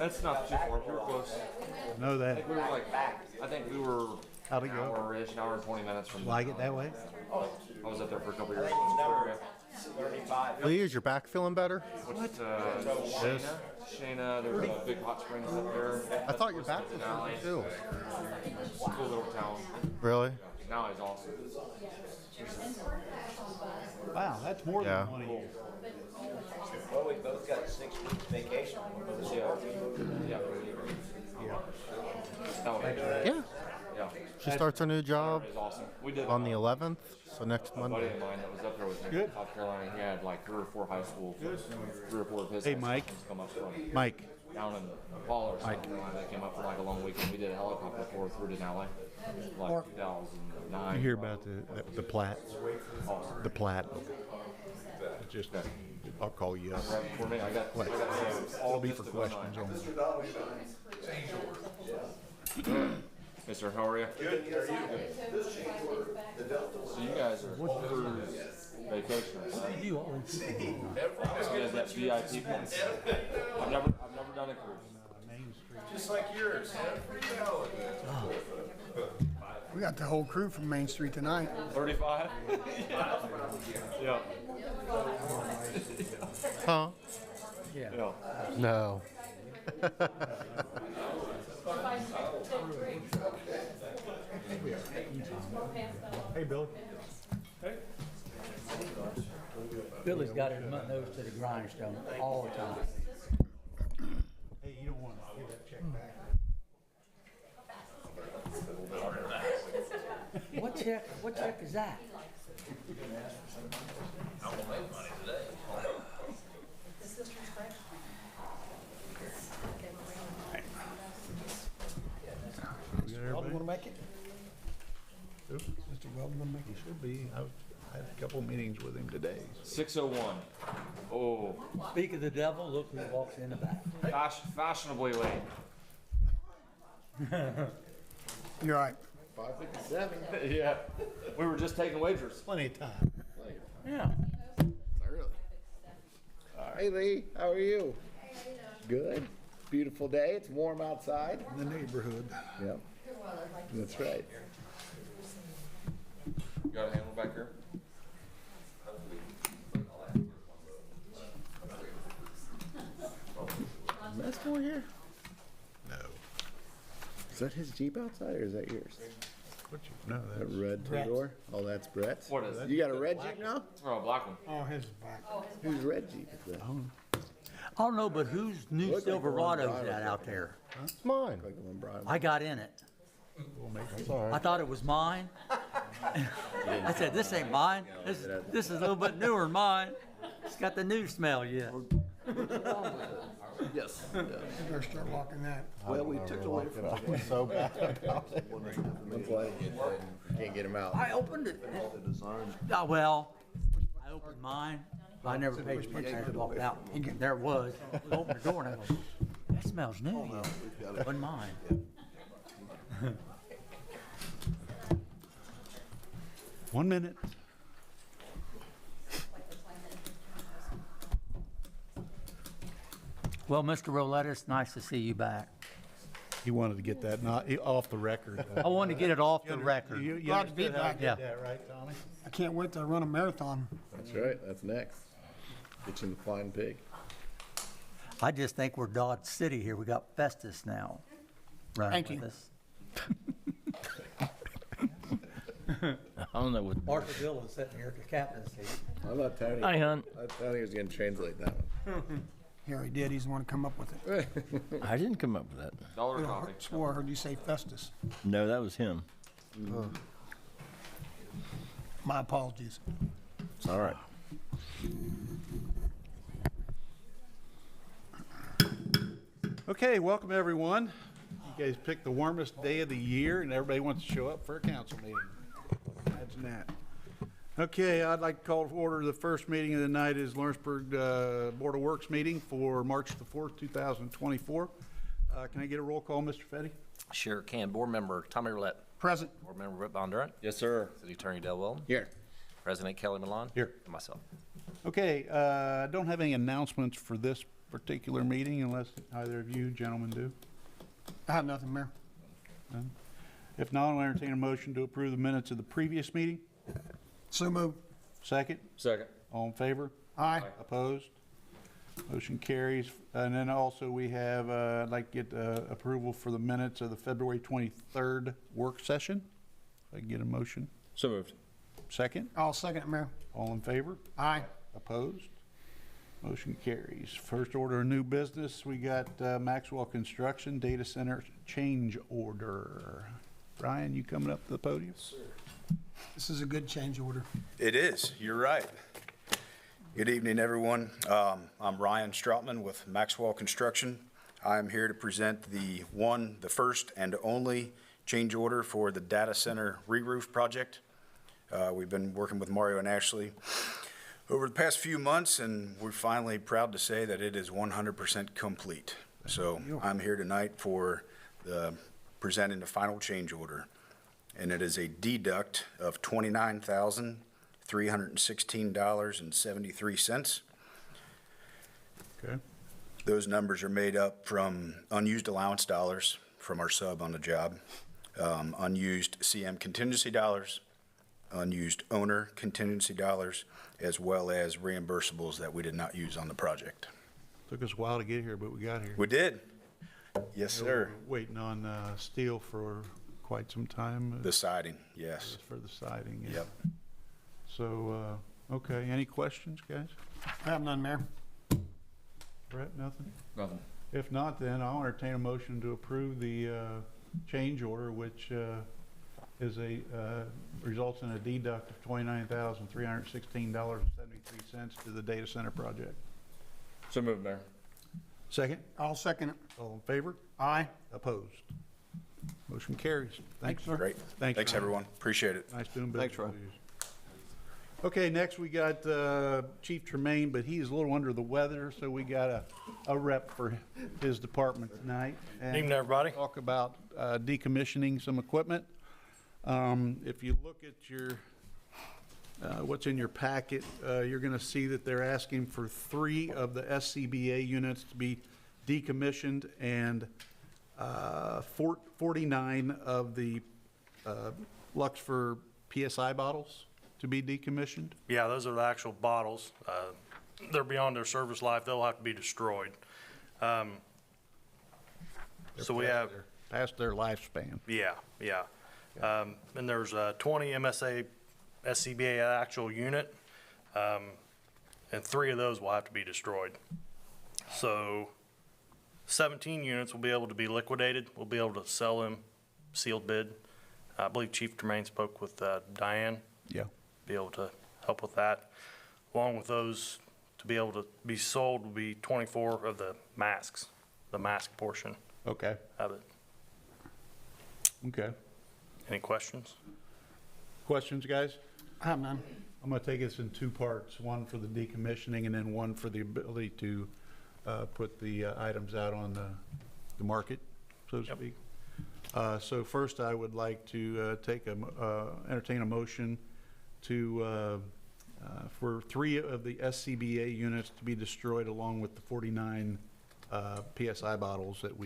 That's not too far. We were close. Know that. I think we were How'd it an go? hour-ish, an hour and 20 minutes from. Like it that way? I was up there for a couple years. Lee, is your back feeling better? What's Shayna, there's a big hot springs up there. I thought your back was hurting too. Cool little town. Really? Now he's awesome. Wow, that's more Yeah. than 1 year. Well, we both got 6 weeks vacation. Yeah. That was Yeah. Yeah. She starts her new job It was awesome. We did on the 11th, so next a buddy Monday. of mine that was up there with me Good. from South Carolina. He had like 3 or 4 high school, 3 or 4 of his Hey, high Mike. school come up from Mike, down in Paul or South Carolina. They came up for like a long weekend. We did a helicopter tour through Denali, like 2009. you hear about the Platte? Awesome. The Platte. Just, I'll call you up. Right before me, I got all It'll be this for to go questions on. only. Mister, how are you? Good. How are you? So you guys are cruise vacationers. You always You guys got VIP points. I've never done a cruise. Just like yours. We got the whole crew from Main Street tonight. 35. Yeah. Huh? Yeah. No. Hey, Billy. Billy's got his nose to the grindstone all the time. Hey, you don't want to give that check back. What check is that? Weldon want to make it? Mr. Weldon will make it. Should be. I had a couple meetings with him today. 601. Oh, Speak of the devil, look who walks in the back. fashionably late. You're right. 5:57. Yeah. We were just taking wagers. Plenty of time. Yeah. Early. Hey Lee, how are you? Good. Beautiful day. It's warm outside. In the neighborhood. Yep. That's right. You got a handle back here? That's more here. No. Is that his Jeep outside or is that yours? What you know? That That's red two-door? Oh, that's Brett's. What is it? You got a red Jeep now? Oh, a black one. Oh, his is back. Whose red Jeep is that? I don't know, but whose new Look like the Silverado one is that Brian out there? It's mine. Like the one Brian. I got in it. It's all I right. thought it was mine. I said, this ain't mine. This is a little bit newer than mine. It's got the new smell yet. Yes. You better start locking that. Well, we took away from I was so bad about it. That's why you can't get him out. I opened it. Oh, well, I opened mine, but I never paid attention. I just walked out. There it was. I opened the door and I go, that smells new yet. It wasn't mine. One minute. Well, Mr. Roletta, it's nice to see you back. He wanted to get that not off the record. I wanted to get it off the record. You Glad to be understood how I back. did Yeah. that, right, Tommy? I can't wait to run a marathon. That's right. That's next. Get you in the flying pig. I just think we're Dodge City here. We got Festus now running Thank with you. us. I don't know what. Marshall Bill is sitting here at the captain's seat. I thought Tony. Hi, hon. I thought he was going to translate that one. Here he did. He's the one to come up with it. I didn't come up with that. Dollar I coffee. swore I heard you say Festus. No, that was him. My apologies. It's all right. Okay, welcome everyone. You guys picked the warmest day of the year and everybody wants to show up for a council meeting. Imagine that. Okay, I'd like to call to order the first meeting of the night is Lawrenceburg Board of Works meeting for March the 4th, 2024. Can I get a roll call, Mr. Fetty? Sure can. Board Member Tommy Roulette. Present. Board Member Rick Bondurant. Yes, sir. City Attorney Del Weldon. Here. President Kelly Milan. Here. And myself. Okay, I don't have any announcements for this particular meeting unless either of you gentlemen do? I have nothing, Mayor. None? If not, I'll entertain a motion to approve the minutes of the previous meeting. So moved. Second? Second. All in favor? Aye. Opposed? Motion carries. And then also we have, I'd like to get approval for the minutes of the February 23rd work session. If I can get a motion. So moved. Second? I'll second it, Mayor. All in favor? Aye. Opposed? Motion carries. First order of new business, we got Maxwell Construction Data Center change order. Brian, you coming up to the podium? This is a good change order. It is, you're right. Good evening, everyone. I'm Ryan Stroutman with Maxwell Construction. I'm here to present the first and only change order for the data center re-roof project. We've been working with Mario and Ashley over the past few months, and we're finally proud to say that it is 100% complete. So I'm here tonight for presenting the final change order, and it is a deduct of $29,316.73. Okay. Those numbers are made up from unused allowance dollars from our sub on the job, unused CM contingency dollars, unused owner contingency dollars, as well as reimbursables that we did not use on the project. Took us a while to get here, but we got here. We did. Yes, We sir. were waiting on steel for quite some time. The siding, yes. For the siding. Yeah. Yep. So, okay, any questions, guys? I have none, Mayor. Brett, nothing? Nothing. If not, then I'll entertain a motion to approve the change order, which is results in a deduct of $29,316.73 to the data center project. So moved, Mayor. Second? I'll second it. All in favor? Aye. Opposed? Motion carries. Thanks, sir. Great. Thanks, Thanks, Ryan. everyone. Appreciate it. Nice doing business Thanks, Ryan. with you. Okay, next we got Chief Tremaine, but he's a little under the weather, so we got a rep for his department tonight. And Evening, everybody. Talk about decommissioning some equipment. If you look at your what's in your packet, you're going to see that they're asking for 3 of the SCBA units to be decommissioned and 49 of the Luxfer PSI bottles to be decommissioned. Yeah, those are the actual bottles. They're beyond their service life. They'll have to be destroyed. So we have, Past their lifespan. yeah. And there's 20 MSA SCBA actual unit, and 3 of those will have to be destroyed. So 17 units will be able to be liquidated. We'll be able to sell them sealed bid. I believe Chief Tremaine spoke with Diane. Yeah. Be able to help with that. Along with those, to be able to be sold will be 24 of the masks, the mask portion Okay. of it. Okay. Any questions? Questions, guys? I have none. I'm going to take this in 2 parts, one for the decommissioning and then one for the ability to put the items out on the market, so to Yep. speak. So first, I would like to entertain a motion to for 3 of the SCBA units to be destroyed, along with the 49 PSI bottles that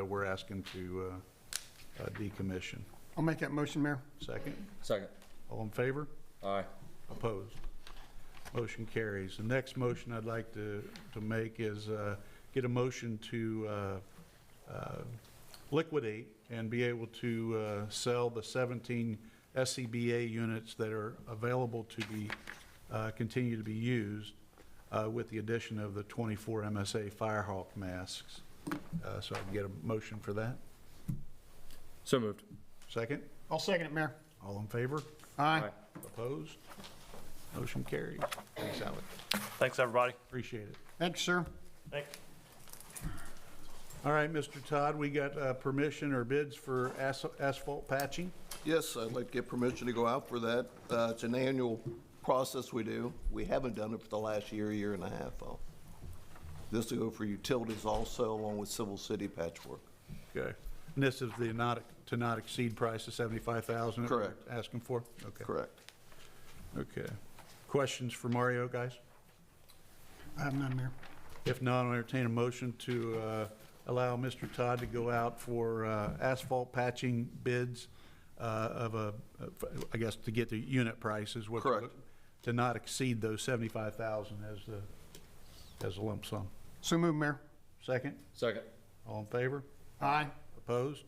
we're asking to decommission. I'll make that motion, Mayor. Second? Second. All in favor? Aye. Opposed? Motion carries. The next motion I'd like to make is get a motion to liquidate and be able to sell the 17 SCBA units that are available to be continue to be used with the addition of the 24 MSA Firehawk masks. So I can get a motion for that. So moved. Second? I'll second it, Mayor. All in favor? Aye. Opposed? Motion carries. Thanks, Alex. Thanks, everybody. Appreciate it. Thanks, sir. Thank All right, Mr. Todd, we got permission or bids for asphalt patching. Yes, I'd like to get permission to go out for that. It's an annual process we do. We haven't done it for the last year and a half, though. This will go for utilities also, along with Civil City patchwork. Okay. And this is the not exceed price of $75,000? Correct. Asking for? Okay. Correct. Okay. Questions for Mario, guys? I have none, Mayor. If not, I'll entertain a motion to allow Mr. Todd to go out for asphalt patching bids I guess, to get the unit prices. Correct. To not exceed those 75,000 as a lump sum. So moved, Mayor. Second? Second. All in favor? Aye. Opposed?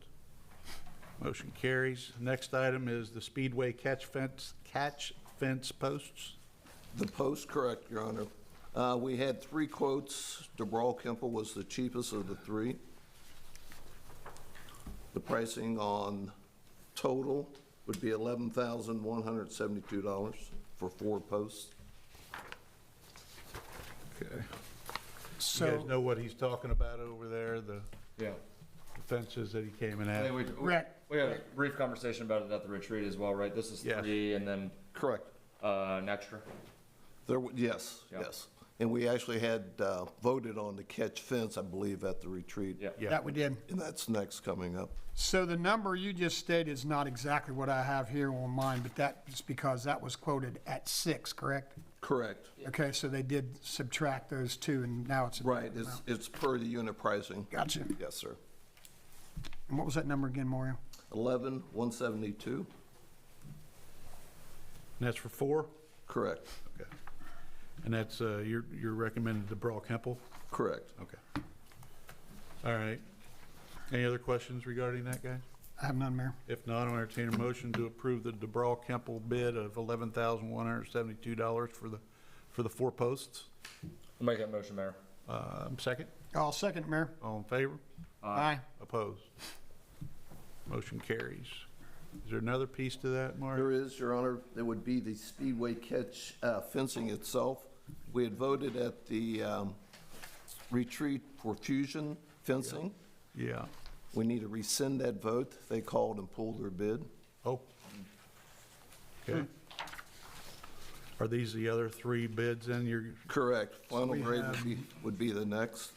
Motion carries. Next item is the Speedway catch fence posts. The post, correct, Your Honor. We had 3 quotes. DeBrawl Kemple was the cheapest of the 3. The pricing on total would be $11,172 for 4 posts. Okay. You So, guys know what he's talking about over there, the Yeah. fences that he came in I at? think we had a brief conversation about it at the retreat as well, right? This is Yes. 3 and then Correct. an extra. Yes, Yeah. yes. And we actually had voted on the catch fence, I believe, at the retreat. Yeah. Yeah. that we did. And that's next coming up. So the number you just stated is not exactly what I have here on mine, but that's because that was quoted at 6, correct? Correct. Okay, so they did subtract those 2, and now it's. a Right, different amount. it's per the unit pricing. Gotcha. Yes, sir. And what was that number again, Mario? 11,172, And that's for 4? correct, Okay. And that's, you're recommending DeBrawl Kemple? correct. Okay. All right. Any other questions regarding that, guys? I have none, Mayor. If not, I'll entertain a motion to approve the DeBrawl Kemple bid of $11,172 for the 4 posts. I'll make that motion, Mayor. Second? I'll second it, Mayor. All in favor? Aye. Opposed? Motion carries. Is there another piece to that, Mark? There is, Your Honor, there would be the Speedway catch fencing itself. We had voted at the retreat for fusion fencing. Yeah. We need to rescind that vote. They called and pulled their bid. Oh. Okay. Are these the other 3 bids then? Correct. Final we grade have- would be the next.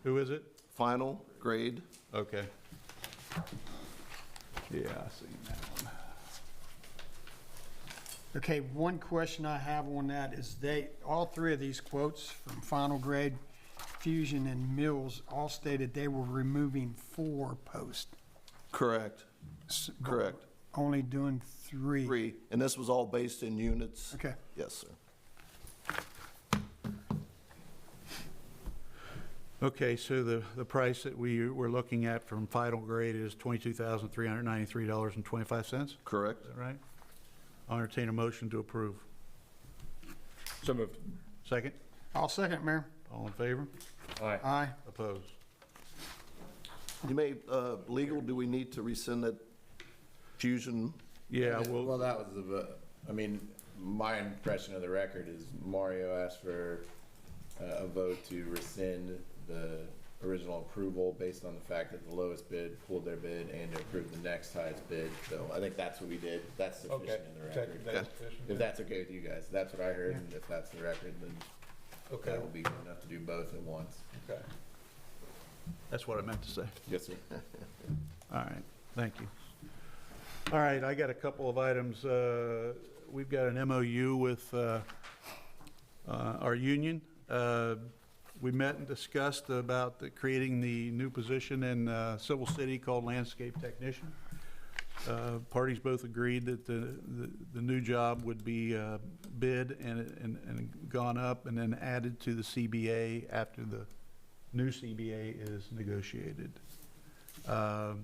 Who is it? Final grade. Okay. Yeah, I see that one. Okay, one question I have on that is all 3 of these quotes from Final Grade, Fusion, and Mills all stated they were removing 4 posts. Correct, correct. Only doing 3. 3, and this was all based in units. Okay. Yes, sir. Okay, so the price that we were looking at from Final Grade is $22,393.25. Correct. Is that right? I'll entertain a motion to approve. So moved. Second? I'll second it, Mayor. All in favor? Aye. Aye. Opposed? You may, legal, do we need to rescind that fusion? Yeah, Well, well, that was the vote. I mean, my impression of the record is Mario asked for a vote to rescind the original approval based on the fact that the lowest bid pulled their bid and to approve the next highest bid. So I think that's what we did. That's sufficient in the record. If that's okay with you guys, that's what I heard, and if that's the record, then that will be good enough to do both at once. okay. That's what I meant to say. Yes, sir. All right, thank you. All right, I got a couple of items. We've got an MOU with our union. We met and discussed about creating the new position in Civil City called landscape technician. Parties both agreed that the new job would be bid and gone up and then added to the CBA after the new CBA is negotiated. The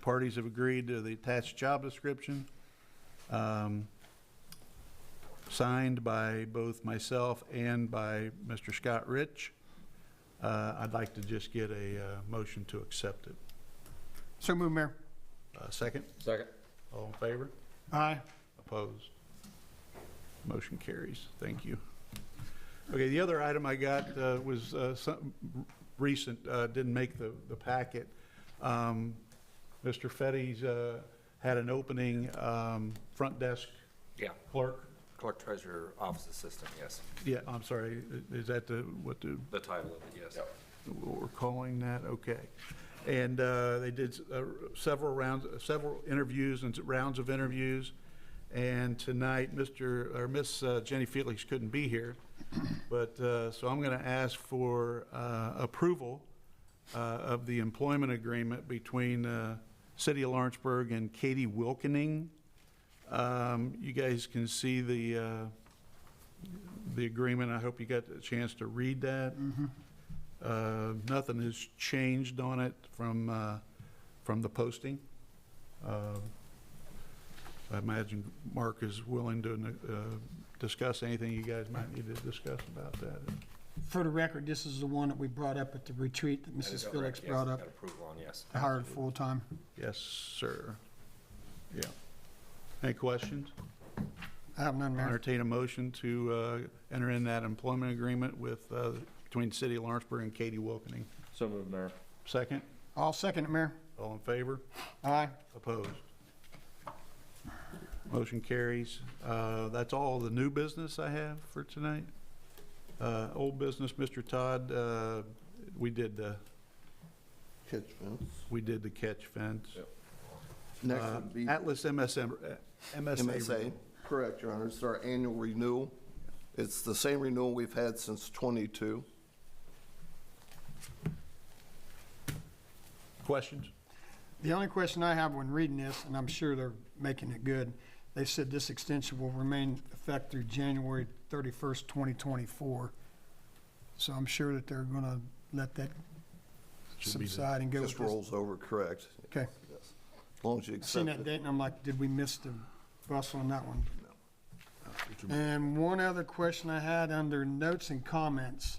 parties have agreed to the attached job description, signed by both myself and by Mr. Scott Rich. I'd like to just get a motion to accept it. So moved, Mayor. Second? Second. All in favor? Aye. Opposed? Motion carries. Thank you. Okay, the other item I got was some recent, didn't make the packet. Mr. Fetty's had an opening, front desk Yeah, clerk. clerk treasurer office assistant, yes. Yeah, I'm sorry, is that the The title of it, yes. what we're calling that? Okay. And they did several interviews and rounds of interviews, And tonight, Miss Jenny Felix couldn't be here, but, so I'm going to ask for approval of the employment agreement between City of Lawrenceburg and Katie Wilkening. You guys can see the agreement. I hope you got a chance to read that. Nothing has changed on it from the posting. I imagine Mark is willing to discuss anything you guys might need to discuss about that. For the record, this is the one that we brought up at the retreat that Mrs. Felix brought up. Got approval on, yes. Hired full-time. Yes, sir. Yeah. Any questions? I have none, Mayor. Entertain a motion to enter in that employment agreement with, between the City of Lawrenceburg and Katie Wilkening. So moved, Mayor. Second? I'll second it, Mayor. All in favor? Aye. Opposed? Motion carries. That's all the new business I have for tonight. Old business, Mr. Todd, we did the Catch fence. catch fence. Yep. Next would be Atlas MSA. MSA. Correct, Your Honor. It's our annual renewal. It's the same renewal we've had since '22. Questions? The only question I have when reading this, and I'm sure they're making it good, they said this extension will remain effective through January 31st, 2024. So I'm sure that they're going to let that Should be subside and go with Just this. rolls over, correct. Okay. Yes. As long as you I seen accept that it. date and I'm like, did we miss the bus on that one? And one other question I had under notes and comments.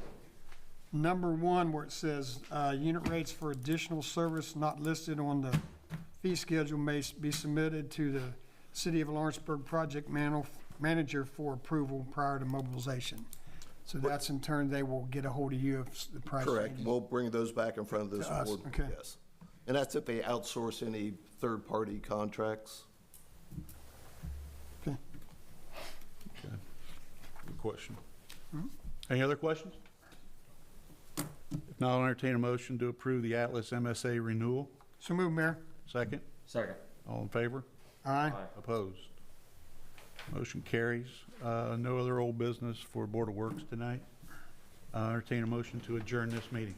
Number 1, where it says, unit rates for additional service not listed on the fee schedule may be submitted to the City of Lawrenceburg project manager for approval prior to mobilization. So that's in turn, they will get a hold of you if the price Correct. changes. We'll bring those back in front of this To us, board. okay. Yes. And that's if they outsource any third-party contracts. Okay. Good question. Any other questions? If not, I'll entertain a motion to approve the Atlas MSA renewal. So move, Mayor. Second? Second. All in favor? Aye. Opposed? Motion carries. No other old business for Board of Works tonight. Entertain a motion to adjourn this meeting.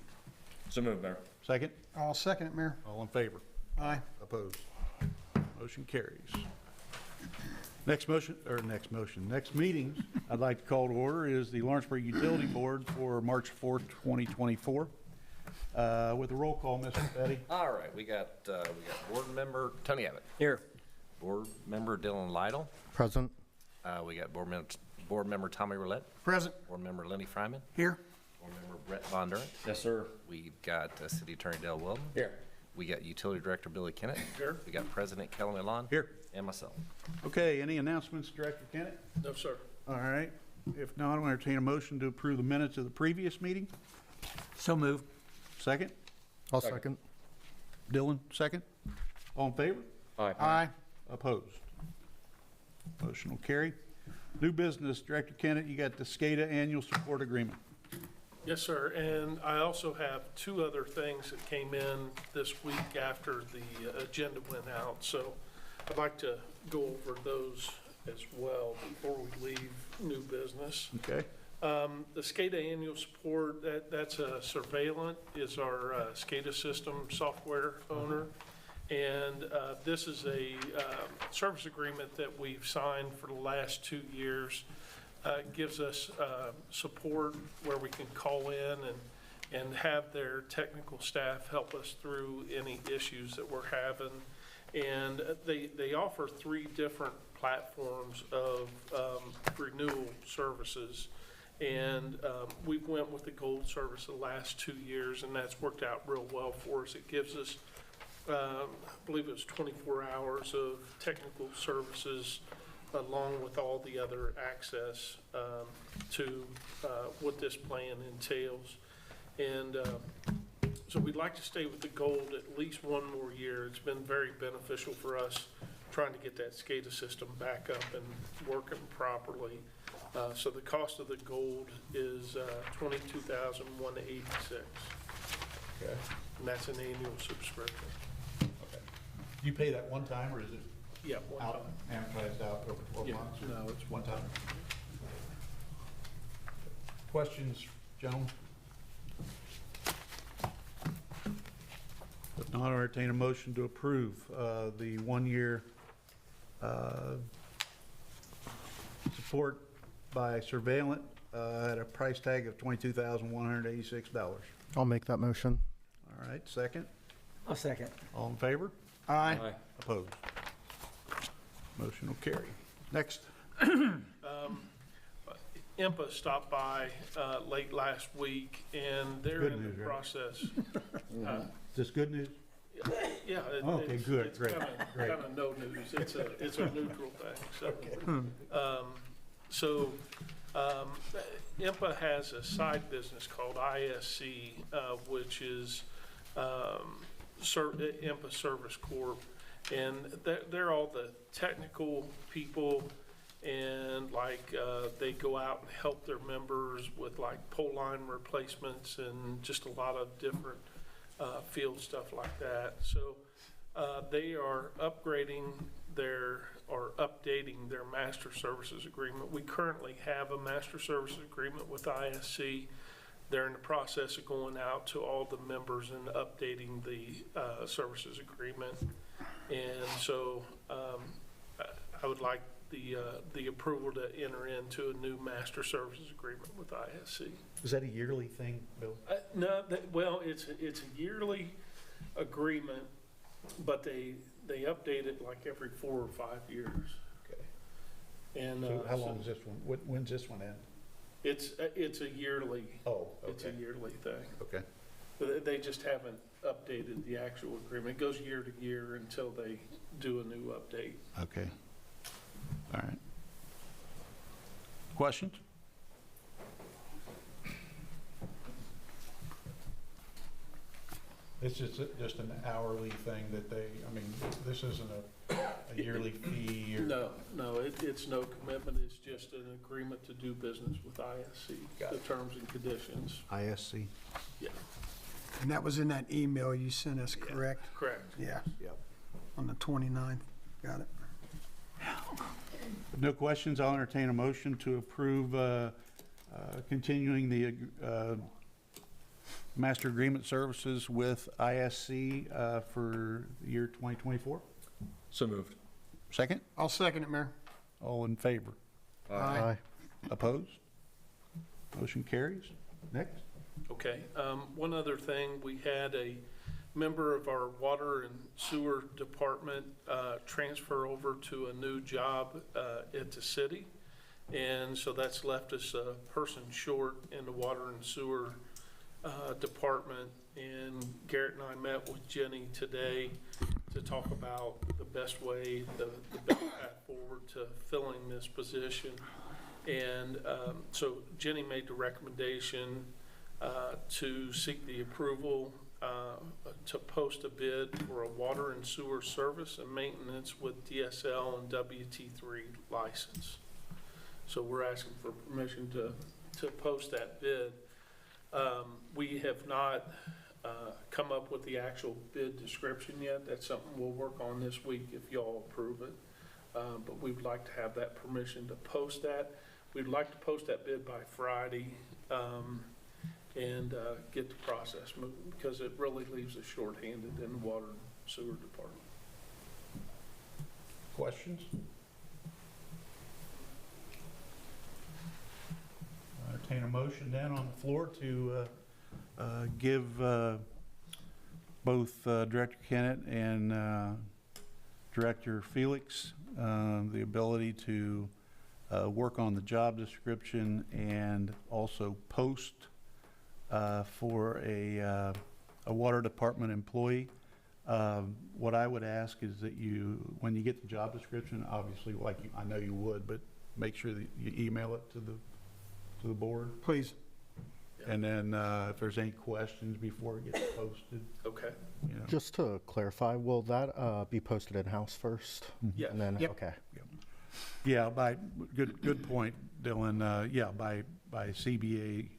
So moved, Mayor. Second? I'll second it, Mayor. All in favor? Aye. Opposed? Motion carries. Next meeting I'd like to call to order is the Lawrenceburg Utility Board for March 4th, 2024. With a roll call, Mr. Betty. All right, we got board member Tony Abbott. Here. Board member Dylan Lytle. Present. We got board member Tommy Roulette. Present. Board member Lenny Fryman. Here. Board member Brett Von Durant. Yes, sir. We've got City Attorney Dale Weldon. Here. We got Utility Director Billy Kennett. Here. We got President Kelly Milan. Here. And myself. Okay, any announcements, Director Kennett? No, sir. All right. If not, I'll entertain a motion to approve the minutes of the previous meeting. So move. Second? I'll second. Dylan, second? All in favor? Aye. Aye. Opposed? Motion will carry. New business, Director Kennett, you got the SCADA annual support agreement. Yes, sir, and I also have 2 other things that came in this week after the agenda went out, so I'd like to go over those as well before we leave new business. Okay. The SCADA annual support, that's a Surveillant is our SCADA system software owner. And this is a service agreement that we've signed for the last 2 years. Gives us support where we can call in and have their technical staff help us through any issues that we're having. And they offer 3 different platforms of renewal services. And we went with the gold service the last 2 years, and that's worked out real well for us. It gives us, I believe it was 24 hours of technical services along with all the other access to what this plan entails. And so we'd like to stay with the gold at least 1 more year. It's been very beneficial for us trying to get that SCADA system back up and working properly. So the cost of the gold is $22,186. Okay. And that's an annual subscription. Okay. You pay that one time, or is it Yeah, one out, time. amortized out over 12 Yeah, months? no, it's One time. Questions, gentlemen? If not, I'll entertain a motion to approve the 1-year support by Surveillant at a price tag of $22,186. I'll make that motion. All right, second. I'll second. All in favor? Aye. Opposed? Motion will carry. Next. IMPA stopped by late last week, and they're Good in news, the right? process. Is this good news? Yeah. Okay, it's- good, it's great, kinda- great. Kinda no news. It's a neutral thing, so. IMPA has a side business called ISC, which is IMPA Service Corp. And they're all the technical people, and like they go out and help their members with like pole line replacements and just a lot of different field stuff like that. So they are updating their master services agreement. We currently have a master services agreement with ISC. They're in the process of going out to all the members and updating the services agreement. And so I would like the approval to enter into a new master services agreement with ISC. Is that a yearly thing, Bill? No, well, it's a yearly agreement, but they update it like every 4 or 5 years. Okay. And So how long is this one? When's this one end? it's a yearly. Oh, It's a okay. yearly thing. Okay. But they just haven't updated the actual agreement. It goes year to year until they do a new update. Okay. All right. Questions? It's just an hourly thing that they, I mean, this isn't a yearly fee or? No, it's no commitment. It's just an agreement to do business with ISC, the terms and conditions. ISC? Yeah, And that was in that email you sent us, correct? correct. Yeah, Yep. on the 29th. Got it. If no questions, I'll entertain a motion to approve continuing the master agreement services with ISC for the year 2024. So moved. Second? I'll second it, Mayor. All in favor? Aye. Opposed? Motion carries. Next. Okay, one other thing, we had a member of our water and sewer department transfer over to a new job at the city. And so that's left us a person short in the water and sewer department. And Garrett and I met with Jenny today to talk about the best way, the best path forward to filling this position. And so Jenny made the recommendation to seek the approval to post a bid for a water and sewer service and maintenance with DSL and WT3 license. So we're asking for permission to post that bid. We have not come up with the actual bid description yet. That's something we'll work on this week if y'all approve it. But we would like to have that permission to post that. We'd like to post that bid by Friday and get the process moving, because it really leaves us shorthanded in the water and sewer department. Questions? Entertain a motion then on the floor to give both Director Kennett and Director Felix the ability to work on the job description and also post for a water department employee. What I would ask is that you, when you get the job description, obviously, like I know you would, but make sure that you email it to the board. Please. And then if there's any questions before it gets posted, Okay. you know. Just to clarify, will that be posted in-house first? Yes. And then, Yep. okay. Yeah, good point, Dylan. Yeah, by CBA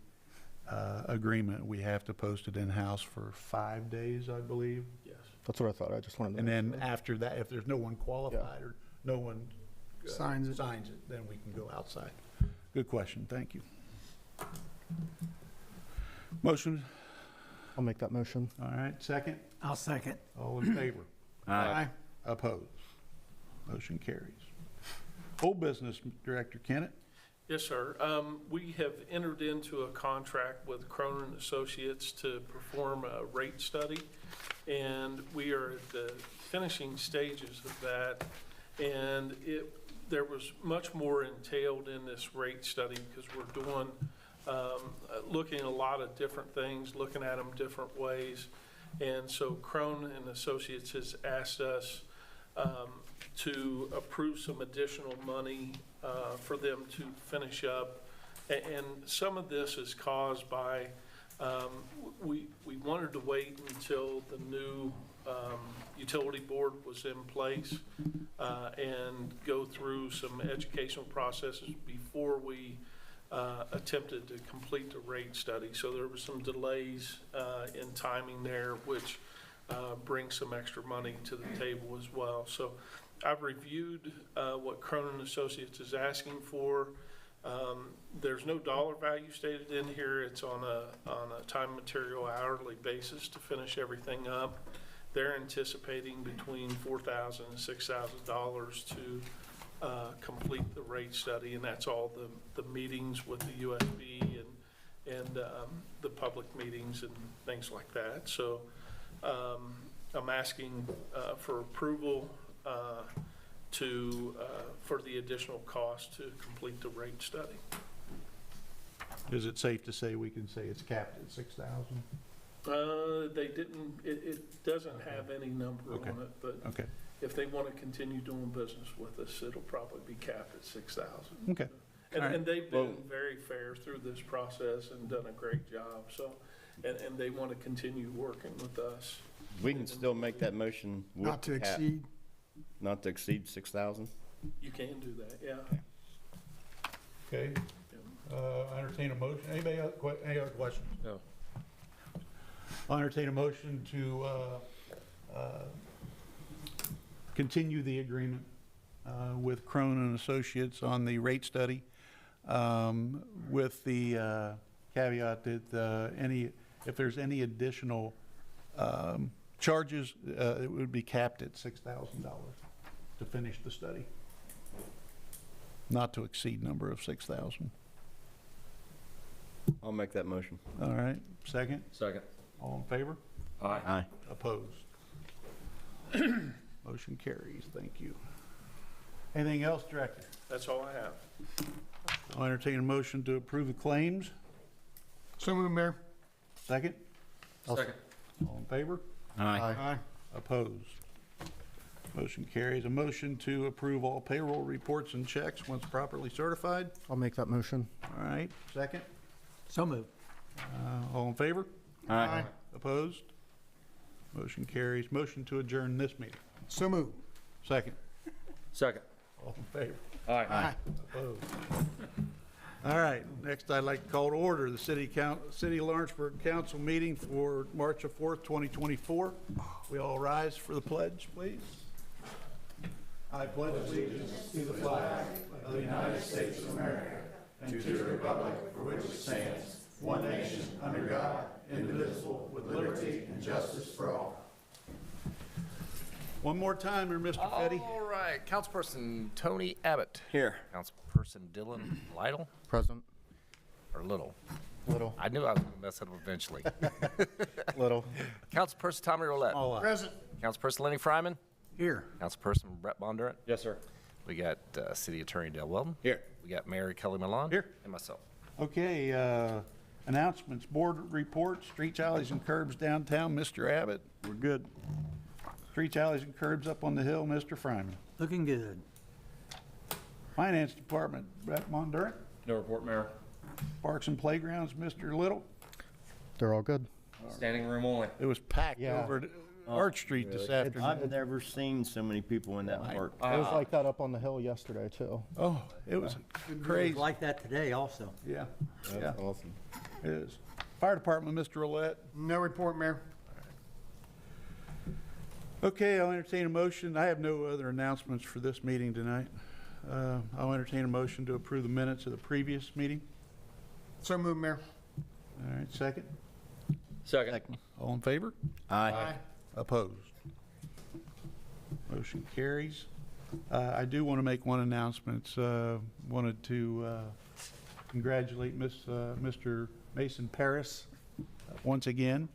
agreement, we have to post it in-house for 5 days, I believe. Yes. That's what I thought. I just wanted to. And then after that, if there's no one qualified or no one Signs it. then we can go outside. Good question. Thank you. Motion. I'll make that motion. All right. Second. I'll second. All in favor? Aye. Opposed? Motion carries. Old business, Director Kennett. Yes, sir. We have entered into a contract with Cronin Associates to perform a rate study, and we are at the finishing stages of that. And there was much more entailed in this rate study because we're doing, looking at a lot of different things, looking at them different ways. And so Cronin Associates has asked us to approve some additional money for them to finish up. And some of this is caused by, we wanted to wait until the new utility board was in place and go through some educational processes before we attempted to complete the rate study. So there were some delays in timing there, which brings some extra money to the table as well. So I've reviewed what Cronin Associates is asking for. There's no dollar value stated in here. It's on a time material hourly basis to finish everything up. They're anticipating between $4,000 and $6,000 to complete the rate study, and that's all the meetings with the USB and the public meetings and things like that. So I'm asking for approval for the additional cost to complete the rate study. Is it safe to say we can say it's capped at 6,000? They didn't, it doesn't have any number Okay. on it, but Okay. if they want to continue doing business with us, it'll probably be capped at 6,000. Okay. And they've been very fair through this process and done a great job, so, and they want to continue working with us. We can still make that motion with Not to the cap. exceed. Not to exceed 6,000? You can do that, yeah. Okay. Entertain a motion. Anybody else, any other questions? No. I'll entertain a motion to continue the agreement with Cronin Associates on the rate study with the caveat that if there's any additional charges, it would be capped at $6,000 to finish the study. Not to exceed number of 6,000. I'll make that motion. All right, second? Second. All in favor? Aye. Opposed? Motion carries. Thank you. Anything else, Director? That's all I have. I'll entertain a motion to approve the claims. So moved, Mayor. Second? Second. All in favor? Aye. Opposed? Motion carries. A motion to approve all payroll reports and checks once properly certified. I'll make that motion. All right, second? So moved. All in favor? Aye. Opposed? Motion carries. Motion to adjourn this meeting. So moved. Second? Second. All in favor? Aye. Opposed? All right, next I'd like to call to order the City of Lawrenceburg Council meeting for March the 4th, 2024. We all rise for the pledge, please. I pledge allegiance to the flag of the United States of America and to the republic for which it stands, one nation, under God, indivisible, with liberty and justice for all. One more time here, Mr. Fetty. All right, Councilperson Tony Abbott. Here. Councilperson Dylan Lytle, Present. or Little. Little. I knew I was going to mess it up eventually. Little. Councilperson Tommy Roulette. All ayes. Present. Councilperson Lenny Fryman. Here. Councilperson Brett Bondurant. Yes, sir. We got City Attorney Dale Weldon. Here. We got Mayor Kelly Milan. Here. And myself. Okay, announcements, board reports, streets, alleys, and curbs downtown, Mr. Abbott, we're good. Streets, alleys, and curbs up on the hill, Mr. Fryman. Looking good. Finance Department, Brett Mondurant. No report, Mayor. Parks and Playgrounds, Mr. Little. They're all good. Standing room only. It was packed Yeah. over at Arch Street this I've afternoon. never seen so many people in that park. It was like that up on the hill yesterday, too. Oh, it was It crazy. was like that today also. Yeah, yeah, That's awesome. it is. Fire Department, Mr. Roulette. No report, Mayor. Okay, I'll entertain a motion. I have no other announcements for this meeting tonight. I'll entertain a motion to approve the minutes of the previous meeting. So moved, Mayor. All right, second. Second. All in favor? Aye. Opposed? Motion carries. I do want to make one announcement. Wanted to congratulate Mr. Mason Paris once again.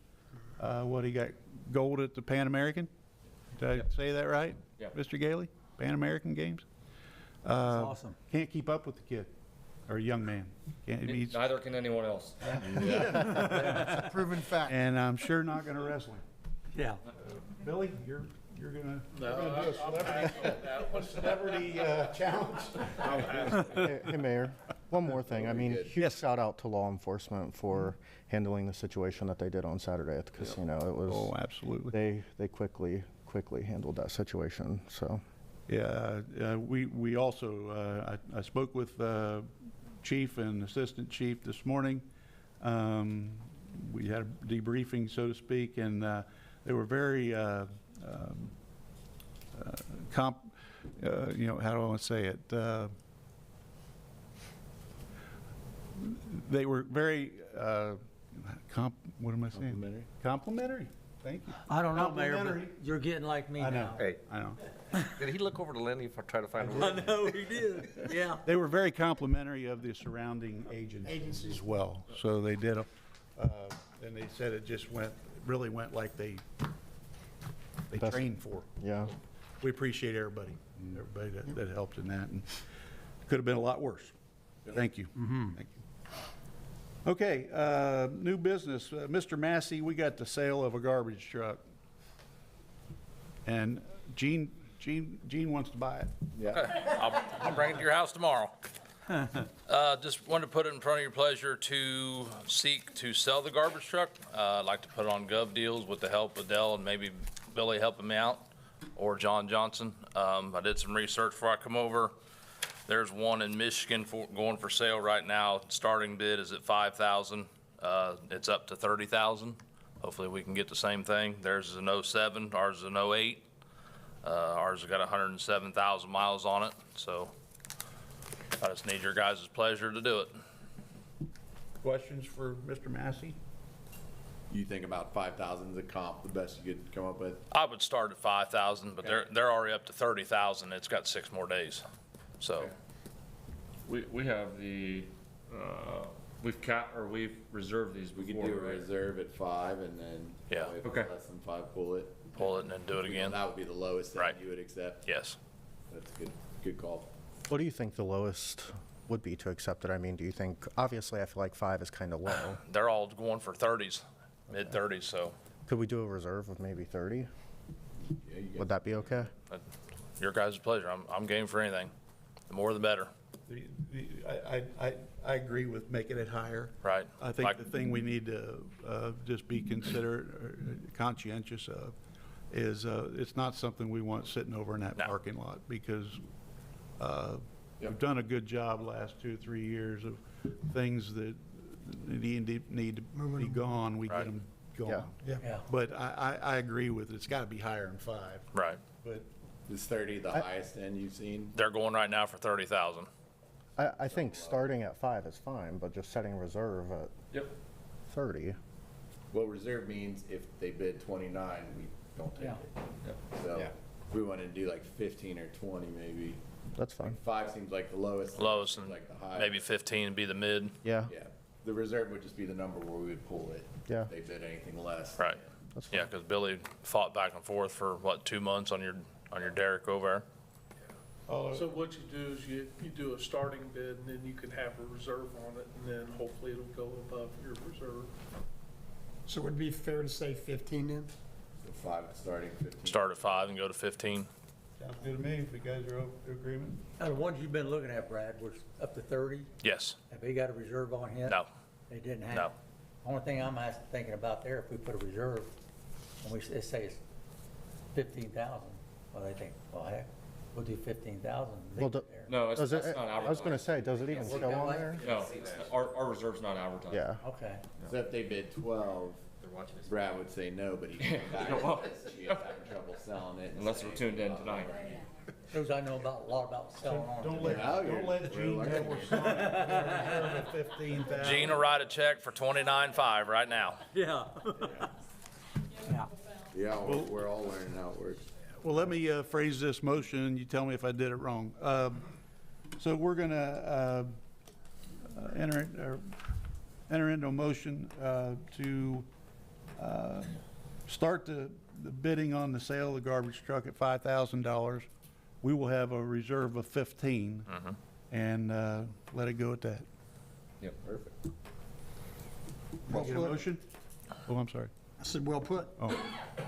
He got gold at the Pan American. Did I say that right? Yeah. Mr. Gailey? Pan American Games? That's awesome. Can't keep up with the kid, or young man. He's, Neither can anyone else. Proven fact. and I'm sure not going to wrestle him. Yeah. Billy, you're gonna do a Celebrity challenge. Hey, Mayor, one more thing. I mean, huge shout out to law enforcement for handling the situation that they did on Saturday at the casino. It was, Oh, absolutely. they quickly handled that situation, so. Yeah, we also, I spoke with Chief and Assistant Chief this morning. We had a debriefing, so to speak, and they were very, how do I want to say it? They were very, what am I saying? Complimentary. Thank you. I don't know, Mayor, but Complimentary. you're getting like me I know. now. Hey, I know. Did he look over to Lenny if I try to find a I word? know, he did. Yeah. They were very complimentary of the surrounding agencies as well. So they did, and they said it just really went like they Best- trained for. Yeah. We appreciate everybody that helped in that, and could have been a lot worse. Thank you. Thank you. Okay, new business. Mr. Massey, we got the sale of a garbage truck. And Gene wants to buy it. I'll bring it to your house tomorrow. Just wanted to put it in front of your pleasure to seek to sell the garbage truck. I'd like to put it on Gov Deals with the help of Dell and maybe Billy helping me out, or John Johnson. I did some research before I come over. There's one in Michigan going for sale right now. Starting bid is at $5,000. It's up to $30,000. Hopefully we can get the same thing. Theirs is an 07, ours is an 08. Ours has got 107,000 miles on it, so I just need your guys' pleasure to do it. Questions for Mr. Massey? You think about 5,000 is a comp, the best you could come up with? I would start at 5,000, but they're already up to 30,000. It's got 6 more days, so. We have the, we've reserved these We before, could do a right? reserve at 5 and then. Yeah. If it's Okay. less than 5, pull it. Pull it and then do it again. That would be the lowest that Right. you would accept. Yes. That's a good call. What do you think the lowest would be to accept it? I mean, do you think, obviously, I feel like 5 is kind of low. They're all going for 30s, mid-30s, so Could we do a reserve of maybe 30? Yeah, you Would that be okay? your guys' pleasure. I'm game for anything. The more the better. I agree with making it higher. Right. I think Like- the thing we need to just be conscientious of is it's not something we want sitting over in that No. parking lot, because we've done a good job the last 2 or 3 years of things that need to be gone, we get Right. them gone. Yeah. But I agree with it. It's got to be higher than 5. Right. But Is 30 the highest end you've seen? They're going right now for 30,000. I think starting at 5 is fine, but just setting a reserve at Yep. 30. What reserve means if they bid 29, we don't take Yeah. it. So Yeah. if we wanted to do like 15 or 20 maybe. That's fine. 5 seems like the lowest. Lowest seems and like the highest. maybe 15 would be the mid. Yeah, Yeah, the reserve would just be the number where we would pull it. Yeah. If they bid anything less. Right. that's fine. Yeah, because Billy fought back and forth for, 2 months on your derrick over there. So what you do is you do a starting bid, and then you can have a reserve on it, and then hopefully it'll go above your reserve. So would it be fair to say 15 then? So 5 starting, 15. Start at 5 and go to 15. sounds good to me, if you guys are in agreement. Now, the ones you've been looking at, Brad, was up to 30. Yes. Have they got a reserve on yet? No. They didn't have? No. Only thing I'm thinking about there, if we put a reserve, and let's say it's 15,000, well, they think, well, heck, we'll do 15,000. Well, No, Does that's it, not I was going to advertised. say, does it even Yeah, show on like- there? No, our reserve's not advertised. Yeah. Okay. So if they bid 12, Brad would say no, but he came back. She was having trouble selling it. Unless we're tuned in tonight. Shows I know a lot about selling on. Don't let Gene know we're selling it. 15,000. Gene will write a check for $29,500 right now. Yeah. Yeah. Yeah, we're all learning how it works. Well, let me phrase this motion, and you tell me if I did it wrong. So we're going to enter into a motion to start the bidding on the sale of the garbage truck at $5,000. We will have a reserve of 15, and let it go at that. Yep. Perfect. Get a motion? Oh, I'm sorry. I said, well put. Oh,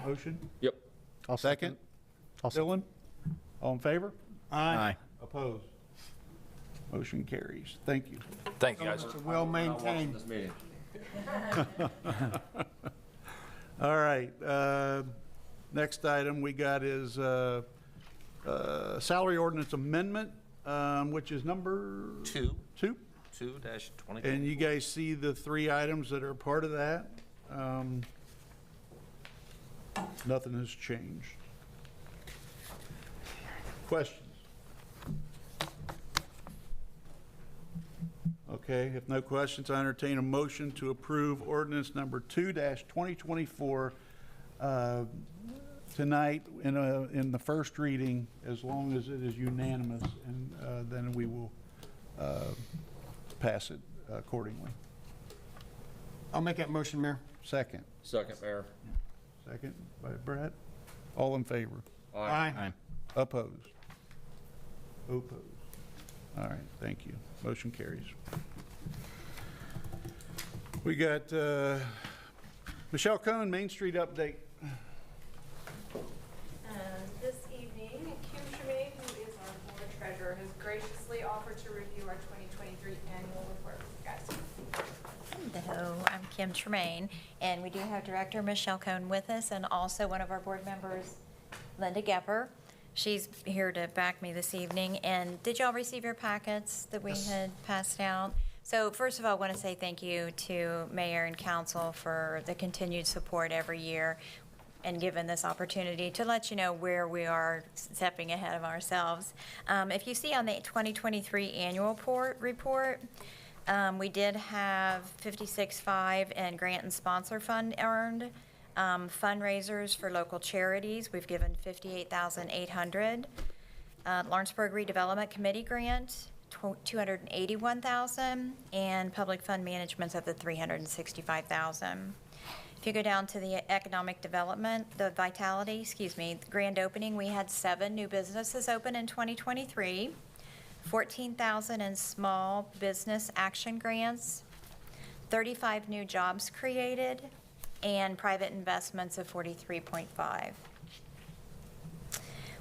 motion? Yep. I'll second. Dylan? All in favor? Aye. Opposed? Motion carries. Thank you. Thank you, guys. It's well maintained. This meeting. All right. Next item we got is salary ordinance amendment, which is number 2. 2. 2-20. And you guys see the 3 items that are part of that. Nothing has changed. Questions? Okay, if no questions, I entertain a motion to approve ordinance number 2-2024 tonight in the first reading, as long as it is unanimous, and then we will pass it accordingly. I'll make that motion, Mayor. Second. Second, Mayor. Second by Brett. All in favor? Aye. Opposed? Opposed. All right, thank you. Motion carries. We got Michelle Cohen, Main Street update. This evening, Kim Tremaine, who is our board treasurer, has graciously offered to review our 2023 annual report with you guys. Hello, I'm Kim Tremaine, and we do have Director Michelle Cohn with us, and also one of our board members, Linda Gepper. She's here to back me this evening. And did y'all receive your packets that we had passed out? So first of all, I want to say thank you to Mayor and Council for the continued support every year and given this opportunity to let you know where we are stepping ahead of ourselves. If you see on the 2023 annual report, we did have $56,500 in grant and sponsor fund earned. Fundraisers for local charities, we've given $58,800. Lawrenceburg Redevelopment Committee grant, $281,000, and public fund management's at the $365,000. If you go down to the economic development, the grand opening, we had 7 new businesses open in 2023, $14,000 in small business action grants, 35 new jobs created, and private investments of 43.5.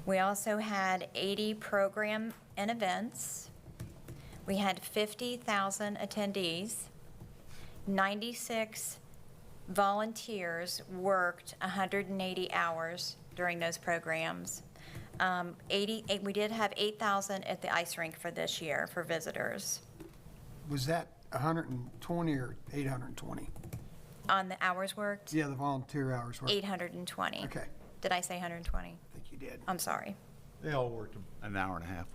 We also had 80 program and events. We had 50,000 attendees. 96 volunteers worked 180 hours during those programs. We did have 8,000 at the ice rink for this year for visitors. Was that 120 or 820? On the hours worked? Yeah, the volunteer hours worked. 820. Okay. Did I say 120? I think you did. I'm sorry. They all worked an hour and a half.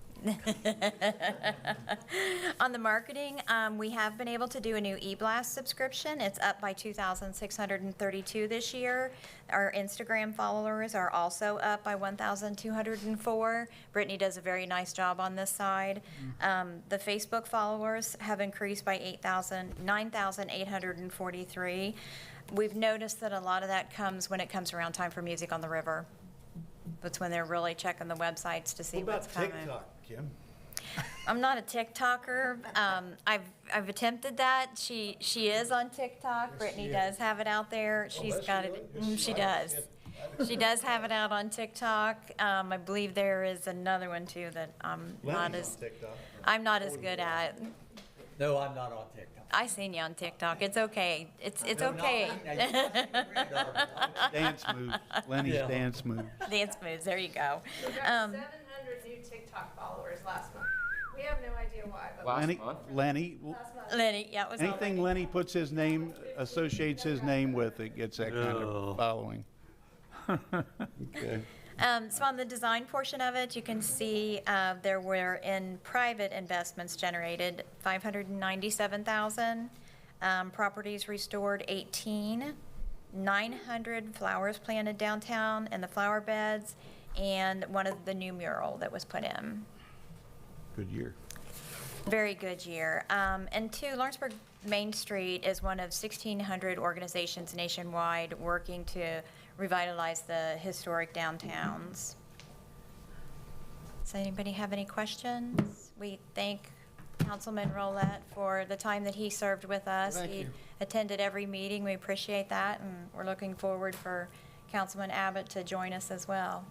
On the marketing, we have been able to do a new eBlast subscription. It's up by 2,632 this year. Our Instagram followers are also up by 1,204. Brittany does a very nice job on this side. The Facebook followers have increased by 9,843. We've noticed that a lot of that comes when it comes around time for Music on the River. That's when they're really checking the websites to see what's coming. What about TikTok, Kim? I'm not a TikToker. I've attempted that. She is on TikTok. Brittany does have it out there. She's got it. She does. She does have it out on TikTok. I believe there is another one too that I'm not as good at. No, I'm not on TikTok. I seen you on TikTok. It's okay. It's okay. Dance moves. Lenny's dance moves. Dance moves. There you go. We got 700 new TikTok followers last month. We have no idea why, but Lenny, Lenny, yeah, it was all anything Lenny. Lenny puts his name, associates his name with, it gets that kind of following. Okay. So on the design portion of it, you can see there were in private investments generated 597,000, properties restored 18, 900 flowers planted downtown in the flower beds, and one of the new mural that was put in. Good year. Very good year. And two, Lawrenceburg Main Street is one of 1,600 organizations nationwide working to revitalize the historic downtowns. Does anybody have any questions? We thank Councilman Rolette for the time that he served with us. Thank He you. attended every meeting. We appreciate that, and we're looking forward for Councilman Abbott to join us as well.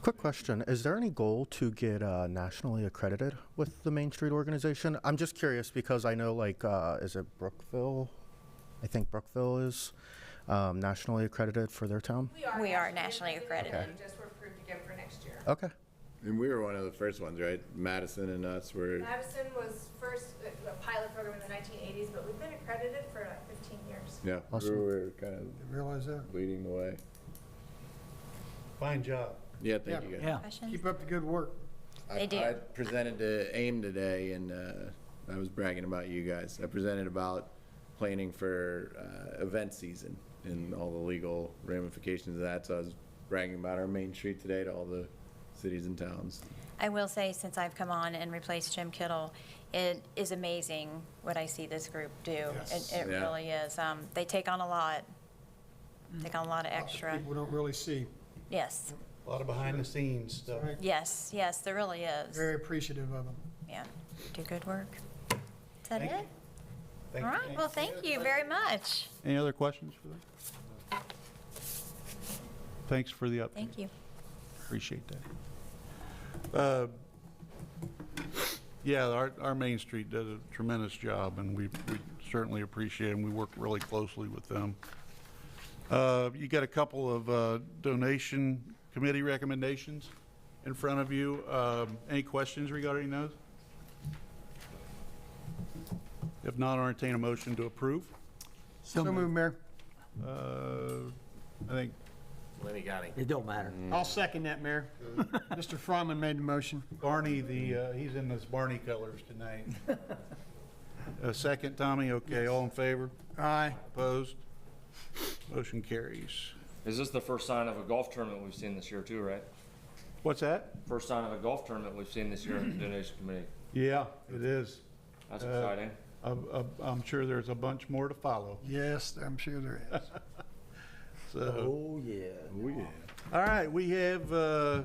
Quick question. Is there any goal to get nationally accredited with the Main Street organization? I'm just curious because I know, like, is it Brookville? I think Brookville is nationally accredited for their town. We are nationally accredited. Okay. we just were approved again for next year. Okay. And we were one of the first ones, right? Madison and us were. Madison was first, a pilot program in the 1980s, but we've been accredited for like 15 years. Yeah, Awesome. we were kind of Didn't realize that. leading the way. Fine job. Yeah, thank you guys. Yeah. Questions? Keep up the good work. They do. I presented to AIM today, and I was bragging about you guys. I presented about planning for event season and all the legal ramifications of that. So I was bragging about our Main Street today to all the cities and towns. I will say, since I've come on and replaced Jim Kittle, it is amazing what I see this group do. Yes. It Yeah. really is. They take on a lot, take on a lot of extra. People don't really see. Yes, A lot of behind the scenes stuff. Right. yes, yes, there really is. Very appreciative of them. Yeah, do good work. Is that Thank it? you. Thank All you. right, well, thank you very much. Any other questions for them? Thanks for the update. Thank you. Appreciate that. Yeah, our Main Street does a tremendous job, and we certainly appreciate them. We work really closely with them. You got a couple of donation committee recommendations in front of you. Any questions regarding those? If not, I'll entertain a motion to approve. So moved, Mayor. I think Lenny got him. It don't matter. I'll second that, Mayor. Mr. Froman made the motion. Barney, he's in his Barney colors tonight. A second, Tommy? Okay, all in favor? Aye. Opposed? Motion carries. Is this the first sign of a golf tournament we've seen this year too, right? What's that? First sign of a golf tournament we've seen this year in the donation committee. Yeah, it is. That's exciting. I'm sure there's a bunch more to follow. Yes, I'm sure there is. So, Oh, yeah. Oh, yeah. all right, we have I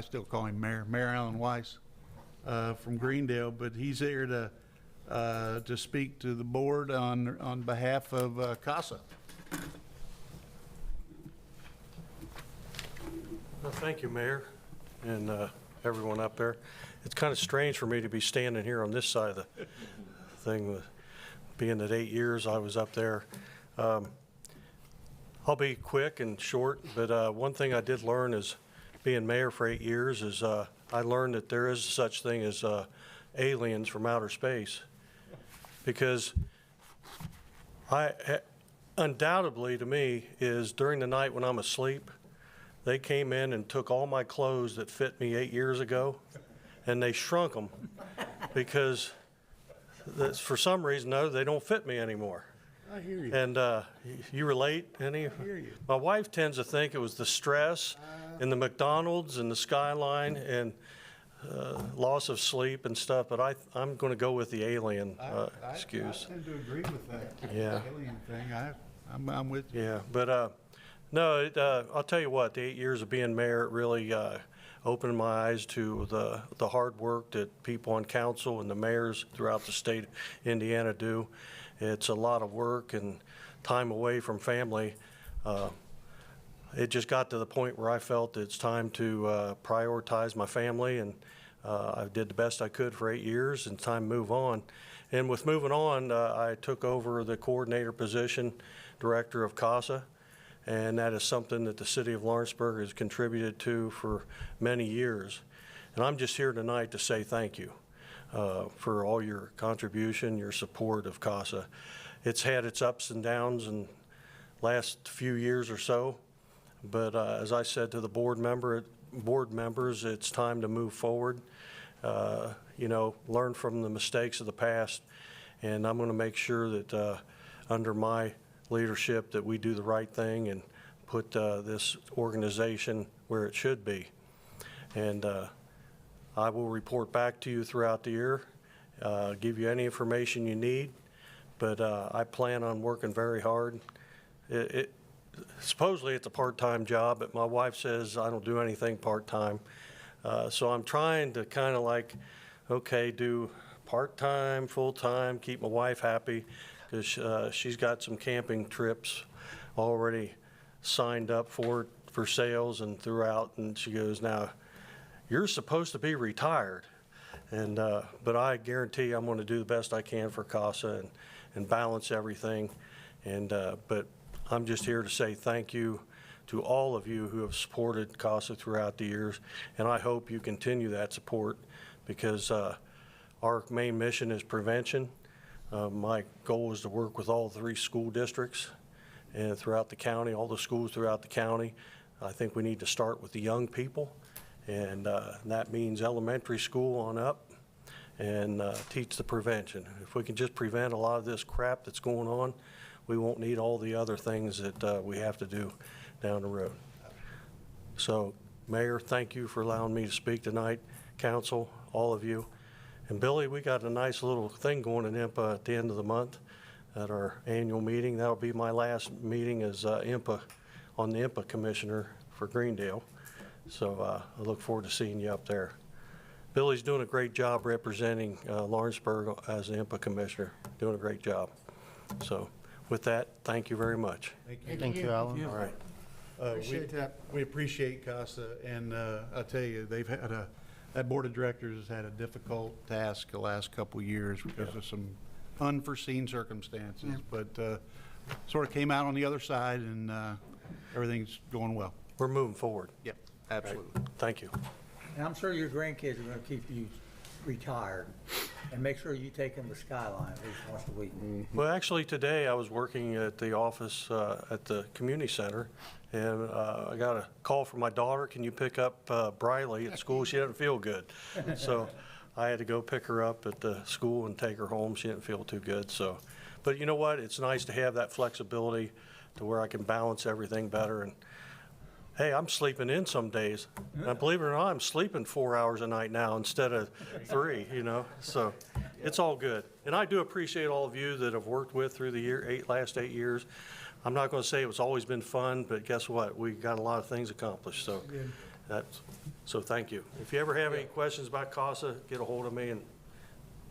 still call him Mayor Alan Weiss from Greendale, but he's here to speak to the board on behalf of CASA. Well, thank you, Mayor, and everyone up there. It's kind of strange for me to be standing here on this side of the thing, being that 8 years I was up there. I'll be quick and short, but one thing I did learn is being mayor for 8 years is I learned that there is such thing as aliens from outer space, because undoubtedly to me is during the night when I'm asleep, they came in and took all my clothes that fit me 8 years ago, and they shrunk them because for some reason, no, they don't fit me anymore. I hear you. And you relate, any? I hear you. My wife tends to think it was the stress and the McDonald's and the skyline and loss of sleep and stuff, but I'm going to go with the alien excuse. I tend to agree with that. Yeah. Alien thing. I'm with you. Yeah, but no, I'll tell you what, the 8 years of being mayor, it really opened my eyes to the hard work that people on council and the mayors throughout the state of Indiana do. It's a lot of work and time away from family. It just got to the point where I felt it's time to prioritize my family, and I did the best I could for 8 years, and it's time to move on. And with moving on, I took over the coordinator position, director of CASA, and that is something that the city of Lawrenceburg has contributed to for many years. And I'm just here tonight to say thank you for all your contribution, your support of CASA. It's had its ups and downs in last few years or so, but as I said to the board members, it's time to move forward. You know, learn from the mistakes of the past, and I'm going to make sure that under my leadership that we do the right thing and put this organization where it should be. And I will report back to you throughout the year, give you any information you need, but I plan on working very hard. Supposedly it's a part-time job, but my wife says I don't do anything part-time. So I'm trying to kind of like, okay, do part-time, full-time, keep my wife happy, because she's got some camping trips already signed up for sales and throughout, and she goes, now, you're supposed to be retired. And, but I guarantee I'm going to do the best I can for CASA and balance everything. And, but I'm just here to say thank you to all of you who have supported CASA throughout the years. And I hope you continue that support, because our main mission is prevention. My goal is to work with all 3 school districts and throughout the county, all the schools throughout the county. I think we need to start with the young people. And that means elementary school on up, and teach the prevention. If we can just prevent a lot of this crap that's going on, we won't need all the other things that we have to do down the road. So, Mayor, thank you for allowing me to speak tonight. Council, all of you. And Billy, we got a nice little thing going in IMPA at the end of the month at our annual meeting. That'll be my last meeting as IMPA, on the IMPA commissioner for Greendale. So I look forward to seeing you up there. Billy's doing a great job representing Lawrenceburg as the IMPA commissioner. Doing a great job. So with that, thank you very much. Thank you, Alan. All right. Appreciate that. We appreciate CASA, and I'll tell you, they've had that board of directors has had a difficult task the last couple of years because of some unforeseen circumstances, but sort of came out on the other side, and everything's going well. We're moving forward. Yep, absolutely. Right. Thank you. And I'm sure your grandkids are gonna keep you retired, and make sure you take them to Skyline at least once a week. Well, actually, today I was working at the office at the community center, and I got a call from my daughter, can you pick up Briley at school? She doesn't feel good. So I had to go pick her up at the school and take her home. She didn't feel too good. So, but you know what? It's nice to have that flexibility to where I can balance everything better. And hey, I'm sleeping in some days. And believe it or not, I'm sleeping 4 hours a night now instead of 3, you know, so it's all good. And I do appreciate all of you that have worked with through the last 8 years. I'm not going to say it's always been fun, but guess what? We got a lot of things accomplished, so so thank you. If you ever have any questions about CASA, get a hold of me and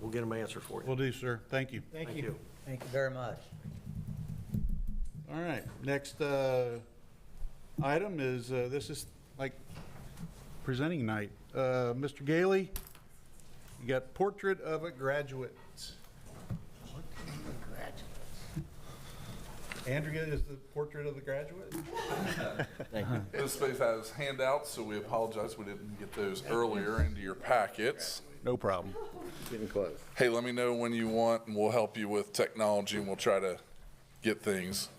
we'll get them answered for you. Will do, sir. Thank you. Thank you. Thank you very much. All right, next item is, this is like presenting night. Mr. Gailey, you got Portrait of a Graduate. Andrea is the portrait of the graduate? Thank you. This space has handouts, so we apologize we didn't get those earlier into your packets. No problem. Getting close. Hey, let me know when you want, and we'll help you with technology, and we'll try to get things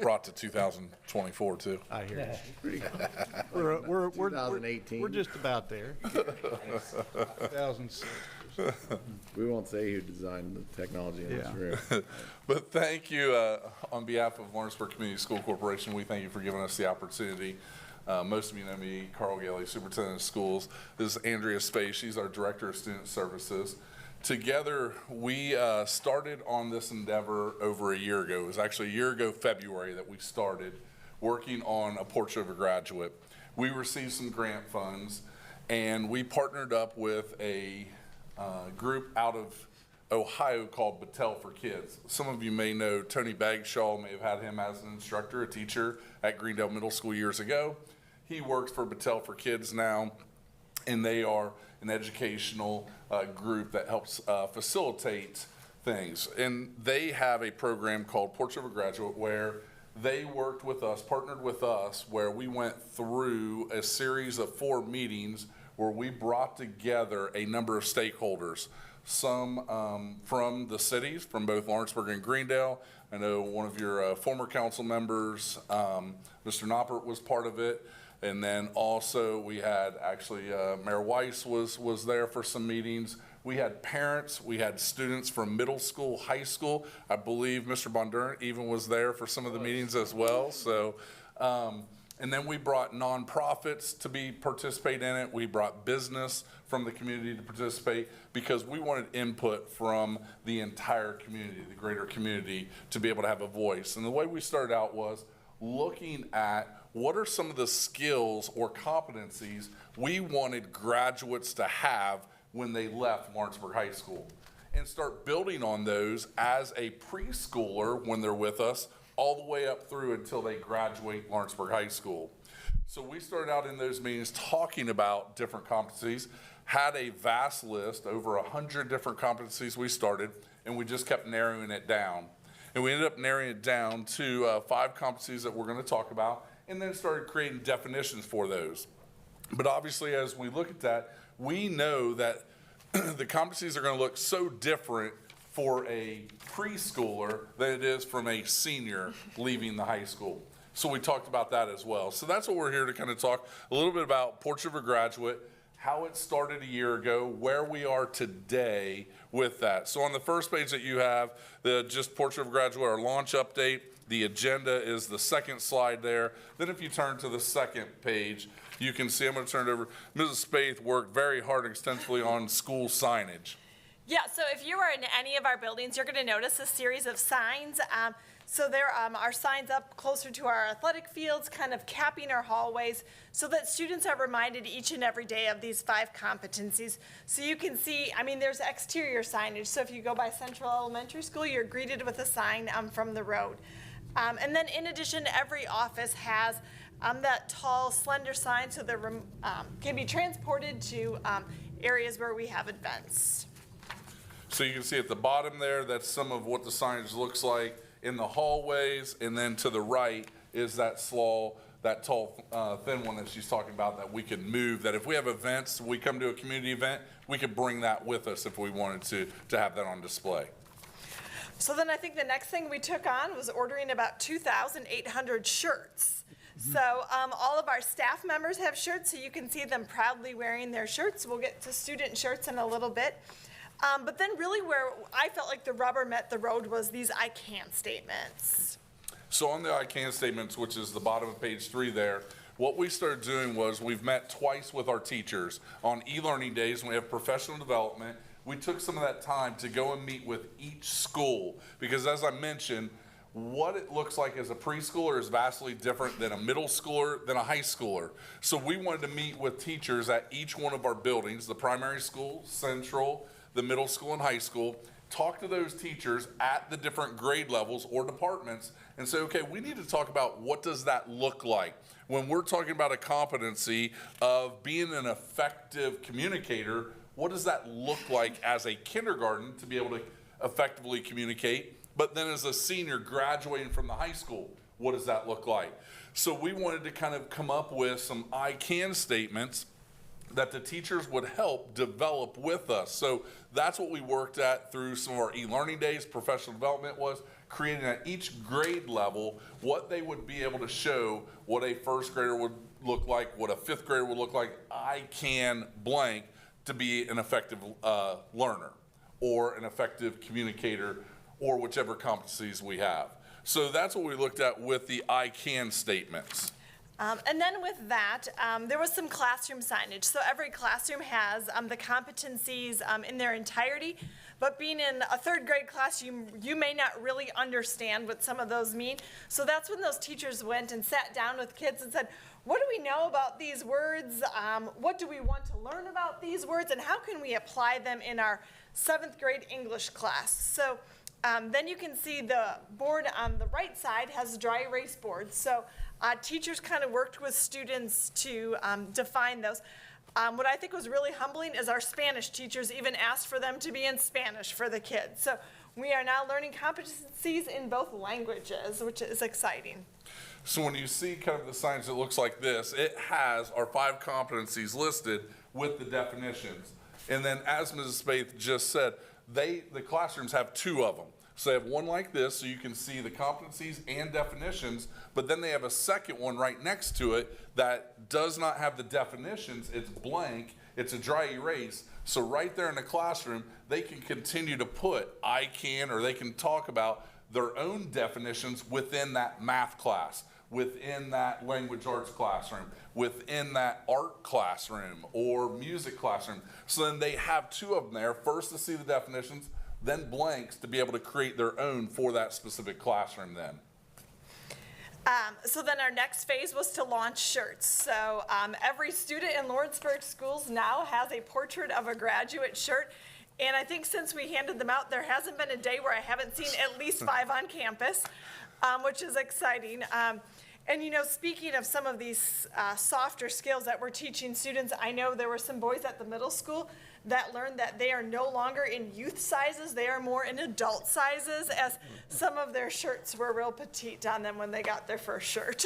brought to 2024 too. I hear you. Pretty good. We're 2018. We're just about there. 2006. We won't say who designed the technology in this room. But thank you on behalf of Lawrenceburg Community School Corporation. We thank you for giving us the opportunity. Most of you know me, Carl Gailey, Superintendent of Schools. This is Andrea Space. She's our Director of Student Services. Together, we started on this endeavor over a year ago. It was actually a year ago, February, that we started working on a Portrait of a Graduate. We received some grant funds, and we partnered up with a group out of Ohio called Battelle for Kids. Some of you may know Tony Bagshaw, may have had him as an instructor, a teacher at Greendale Middle School years ago. He works for Battelle for Kids now, and they are an educational group that helps facilitate things. And they have a program called Portrait of a Graduate where they worked with us, partnered with us, where we went through a series of 4 meetings where we brought together a number of stakeholders, some from the cities, from both Lawrenceburg and Greendale. I know one of your former council members, Mr. Noppert, was part of it. And then also we had actually Mayor Weiss was there for some meetings. We had parents, we had students from middle school, high school. I believe Mr. Bondurant even was there for some of the meetings as well. So, and then we brought nonprofits to participate in it. We brought business from the community to participate because we wanted input from the entire community, the greater community, to be able to have a voice. And the way we started out was looking at what are some of the skills or competencies we wanted graduates to have when they left Lawrenceburg High School, and start building on those as a preschooler when they're with us, all the way up through until they graduate Lawrenceburg High School. So we started out in those meetings talking about different competencies, had a vast list, over 100 different competencies we started, and we just kept narrowing it down. And we ended up narrowing it down to 5 competencies that we're going to talk about, and then started creating definitions for those. But obviously, as we look at that, we know that the competencies are going to look so different for a preschooler than it is from a senior leaving the high school. So we talked about that as well. So that's what we're here to kind of talk a little bit about Portrait of a Graduate, how it started a year ago, where we are today with that. So on the first page that you have, the just Portrait of a Graduate, our launch update. The agenda is the second slide there. Then if you turn to the second page, you can see, I'm going to turn it over. Mrs. Spaeth worked very hard and extensively on school signage. Yeah, so if you are in any of our buildings, you're going to notice a series of signs. So there are signs up closer to our athletic fields, kind of capping our hallways, so that students are reminded each and every day of these 5 competencies. So you can see, I mean, there's exterior signage. So if you go by Central Elementary School, you're greeted with a sign from the road. And then in addition, every office has that tall, slender sign, so they can be transported to areas where we have events. So you can see at the bottom there, that's some of what the signage looks like in the hallways, and then to the right is that tall, thin one that she's talking about that we can move, that if we have events, we come to a community event, we could bring that with us if we wanted to have that on display. So then I think the next thing we took on was ordering about 2,800 shirts. So all of our staff members have shirts, so you can see them proudly wearing their shirts. We'll get to student shirts in a little bit. But then really where I felt like the rubber met the road was these I can statements. So on the I can statements, which is the bottom of page 3 there, what we started doing was we've met twice with our teachers on e-learning days when we have professional development. We took some of that time to go and meet with each school because, as I mentioned, what it looks like as a preschooler is vastly different than a middle schooler, than a high schooler. So we wanted to meet with teachers at each one of our buildings, the primary school, central, the middle school, and high school, talk to those teachers at the different grade levels or departments and say, okay, we need to talk about what does that look like. When we're talking about a competency of being an effective communicator, what does that look like as a kindergarten to be able to effectively communicate? But then as a senior graduating from the high school, what does that look like? So we wanted to kind of come up with some I can statements that the teachers would help develop with us. So that's what we worked at through some of our e-learning days. Professional development was creating at each grade level what they would be able to show, what a first grader would look like, what a fifth grader would look like. I can blank to be an effective learner or an effective communicator or whichever competencies we have. So that's what we looked at with the I can statements. And then with that, there was some classroom signage. So every classroom has the competencies in their entirety, but being in a 3rd grade class, you may not really understand what some of those mean. So that's when those teachers went and sat down with kids and said, what do we know about these words? What do we want to learn about these words? And how can we apply them in our 7th grade English class? So then you can see the board on the right side has dry erase boards. So teachers kind of worked with students to define those. What I think was really humbling is our Spanish teachers even asked for them to be in Spanish for the kids. So we are now learning competencies in both languages, which is exciting. So when you see kind of the signs that looks like this, it has our 5 competencies listed with the definitions. And then as Mrs. Spaeth just said, the classrooms have 2 of them. So they have one like this, so you can see the competencies and definitions, but then they have a second one right next to it that does not have the definitions. It's blank. It's a dry erase. So right there in the classroom, they can continue to put I can, or they can talk about their own definitions within that math class, within that language arts classroom, within that art classroom or music classroom. So then they have 2 of them there, first to see the definitions, then blanks to be able to create their own for that specific classroom then. So then our next phase was to launch shirts. So every student in Lawrenceburg schools now has a portrait of a graduate shirt. And I think since we handed them out, there hasn't been a day where I haven't seen at least 5 on campus, which is exciting. And you know, speaking of some of these softer skills that we're teaching students, I know there were some boys at the middle school that learned that they are no longer in youth sizes, they are more in adult sizes, as some of their shirts were real petite on them when they got their first shirt.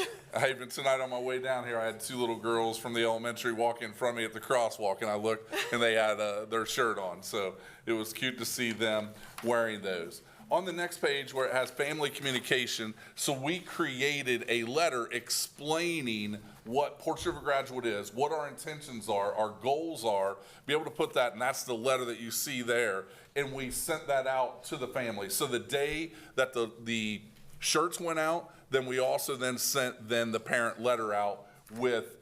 Even tonight on my way down here, I had 2 little girls from the elementary walk in front of me at the crosswalk, and I looked and they had their shirt on. So it was cute to see them wearing those. On the next page where it has family communication, so we created a letter explaining what Portrait of a Graduate is, what our intentions are, our goals are, be able to put that, and that's the letter that you see there, and we sent that out to the family. So the day that the shirts went out, then we also then sent the parent letter out with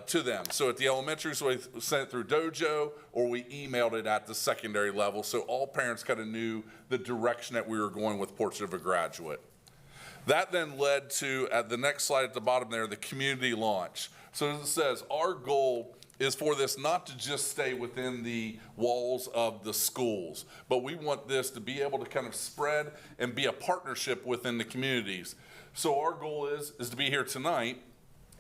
to them. So at the elementary, so we sent it through Dojo, or we emailed it at the secondary level, so all parents kind of knew the direction that we were going with Portrait of a Graduate. That then led to, at the next slide at the bottom there, the community launch. So as it says, our goal is for this not to just stay within the walls of the schools, but we want this to be able to kind of spread and be a partnership within the communities. So our goal is to be here tonight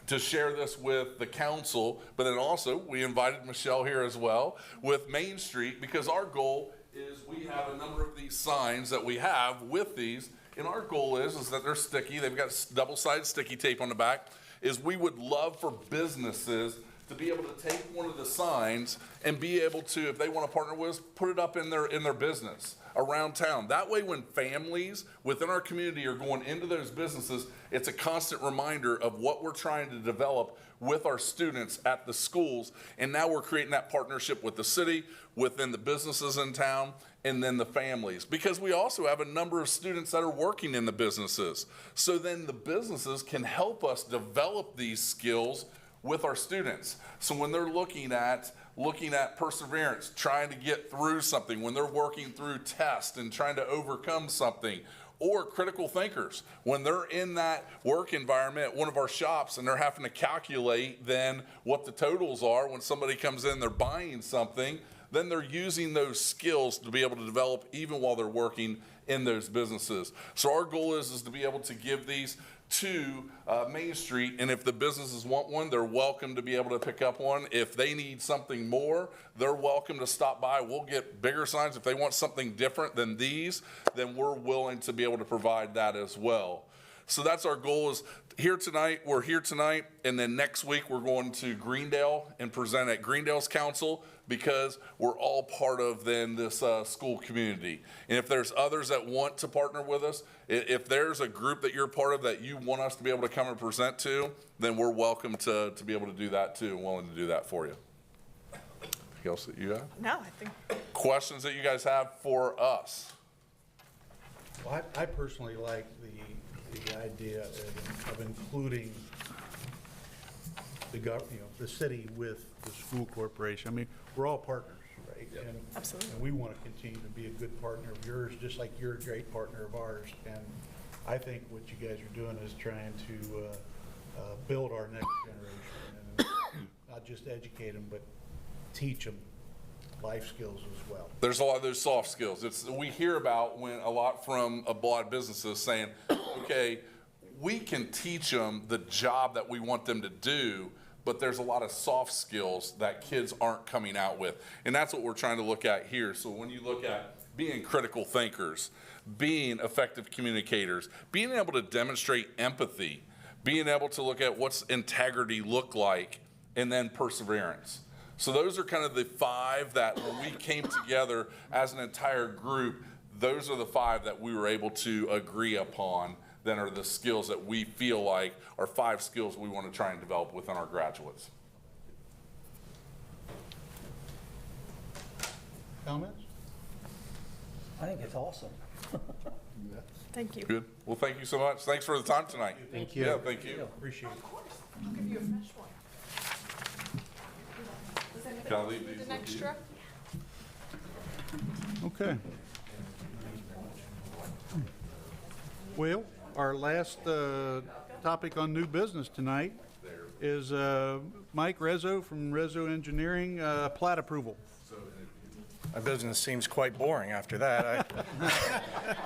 to share this with the council, but then also we invited Michelle here as well with Main Street, because our goal is we have a number of these signs that we have with these, and our goal is that they're sticky. They've got double-sided sticky tape on the back. Is we would love for businesses to be able to take one of the signs and be able to, if they want to partner with us, put it up in their business around town. That way when families within our community are going into those businesses, it's a constant reminder of what we're trying to develop with our students at the schools. And now we're creating that partnership with the city, within the businesses in town, and then the families. Because we also have a number of students that are working in the businesses. So then the businesses can help us develop these skills with our students. So when they're looking at perseverance, trying to get through something, when they're working through tests and trying to overcome something, or critical thinkers, when they're in that work environment at one of our shops and they're having to calculate then what the totals are when somebody comes in, they're buying something, then they're using those skills to be able to develop even while they're working in those businesses. So our goal is to be able to give these to Main Street, and if the businesses want one, they're welcome to be able to pick up one. If they need something more, they're welcome to stop by. We'll get bigger signs. If they want something different than these, then we're willing to be able to provide that as well. So that's our goal. Is here tonight, we're here tonight, and then next week we're going to Greendale and present at Greendale's Council, because we're all part of then this school community. And if there's others that want to partner with us, if there's a group that you're part of that you want us to be able to come and present to, then we're welcome to be able to do that too, and willing to do that for you. Anything else that you have? No, I think. Questions that you guys have for us? Well, I personally like the idea of including the city with the school corporation. I mean, we're all partners, right? Yep. Absolutely. And we want to continue to be a good partner of yours, just like you're a great partner of ours. And I think what you guys are doing is trying to build our next generation, and not just educate them, but teach them life skills as well. There's a lot of those soft skills. We hear about when a lot from a lot of businesses saying, okay, we can teach them the job that we want them to do, but there's a lot of soft skills that kids aren't coming out with. And that's what we're trying to look at here. So when you look at being critical thinkers, being effective communicators, being able to demonstrate empathy, being able to look at what's integrity look like, and then perseverance. So those are kind of the 5 that when we came together as an entire group, those are the 5 that we were able to agree upon, that are the skills that we feel like are 5 skills we want to try and develop within our graduates. Comments? I think it's awesome. Thank you. Good. Well, thank you so much. Thanks for the time tonight. Thank you. Yeah, thank you. Appreciate it. I'll give you a fresh one. Can I leave these An with you? extra? Okay. Well, our last topic on new business tonight is Mike Rezzo from Rezzo Engineering, plat approval. My business seems quite boring after that.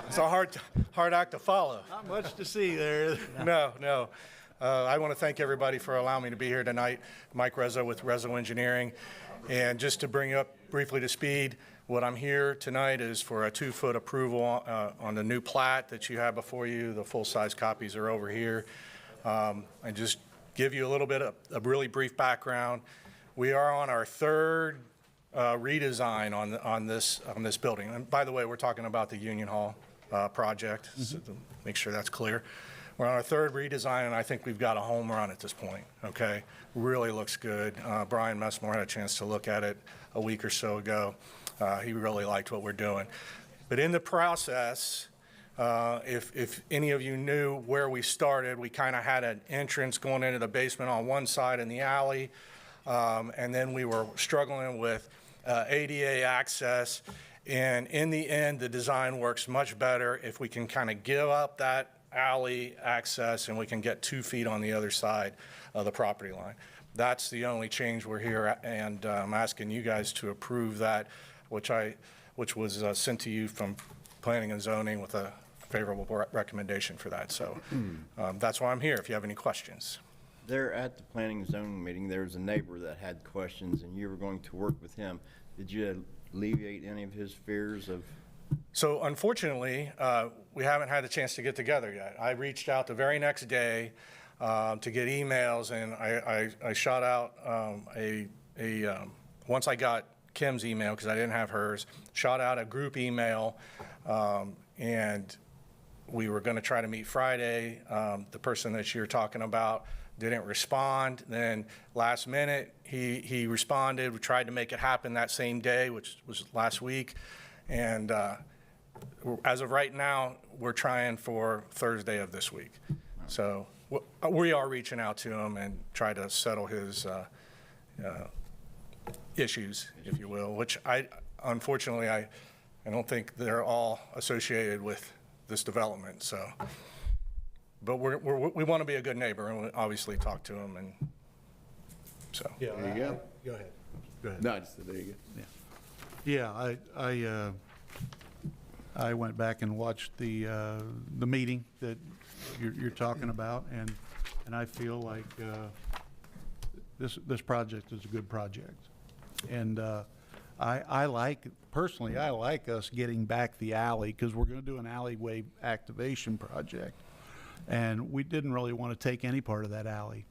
It's a hard act to follow. Not much to see there. No. I want to thank everybody for allowing me to be here tonight. Mike Rezzo with Rezzo Engineering. And just to bring you up briefly to speed, what I'm here tonight is for a 2-foot approval on the new plat that you have before you. The full-size copies are over here. And just give you a little bit of a really brief background. We are on our 3rd redesign on this building. And by the way, we're talking about the Union Hall project, so to make sure that's clear. We're on our 3rd redesign, and I think we've got a home run at this point, okay? Really looks good. Brian Messmore had a chance to look at it a week or so ago. He really liked what we're doing. But in the process, if any of you knew where we started, we kind of had an entrance going into the basement on one side in the alley, and then we were struggling with ADA access. And in the end, the design works much better if we can kind of give up that alley access and we can get 2 feet on the other side of the property line. That's the only change we're here, and I'm asking you guys to approve that, which was sent to you from Planning and Zoning with a favorable recommendation for that. So that's why I'm here if you have any questions. There at the planning and zoning meeting, there was a neighbor that had questions, and you were going to work with him. Did you alleviate any of his fears of? So unfortunately, we haven't had a chance to get together yet. I reached out the very next day to get emails, and I shot out once I got Kim's email, because I didn't have hers, shot out a group email, and we were going to try to meet Friday. The person that you're talking about didn't respond. Then last minute, he responded. We tried to make it happen that same day, which was last week. And as of right now, we're trying for Thursday of this week. So we are reaching out to him and try to settle his issues, if you will, which unfortunately, I don't think they're all associated with this development. So, but we want to be a good neighbor and we obviously talk to him, and so. Yeah, There you go. Go ahead. Go ahead. No, I just said there you go. Yeah, I went back and watched the meeting that you're talking about, and I feel like this project is a good project. And personally, I like us getting back the alley, because we're going to do an alleyway activation project, and we didn't really want to take any part of that alley.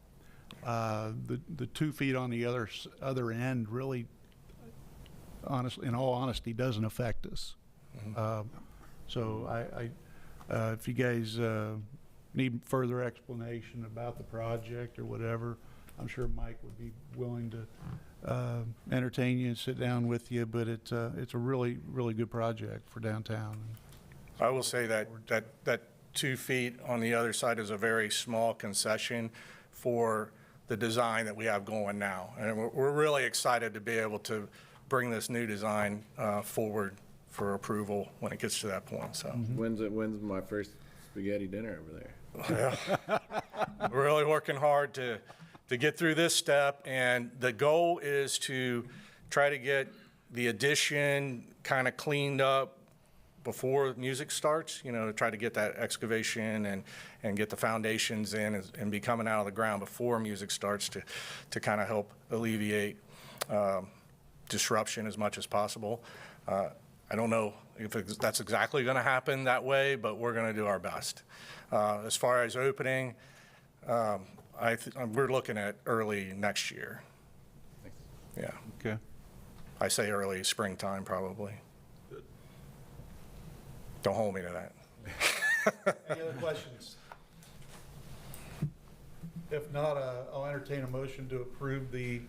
The 2 feet on the other end really, honestly, in all honesty, doesn't affect us. So if you guys need further explanation about the project or whatever, I'm sure Mike would be willing to entertain you and sit down with you. But it's a really, really good project for downtown. I will say that 2 feet on the other side is a very small concession for the design that we have going now. And we're really excited to be able to bring this new design forward for approval when it gets to that point. So When's my first spaghetti dinner over there? We're really working hard to get through this step, and the goal is to try to get the addition kind of cleaned up before music starts, to try to get that excavation and get the foundations in and be coming out of the ground before music starts to kind of help alleviate disruption as much as possible. I don't know if that's exactly going to happen that way, but we're going to do our best. As far as opening, we're looking at early next year. Yeah. Okay. I say early springtime, probably. Don't hold me to that. Any other questions? If not, I'll entertain a motion to approve the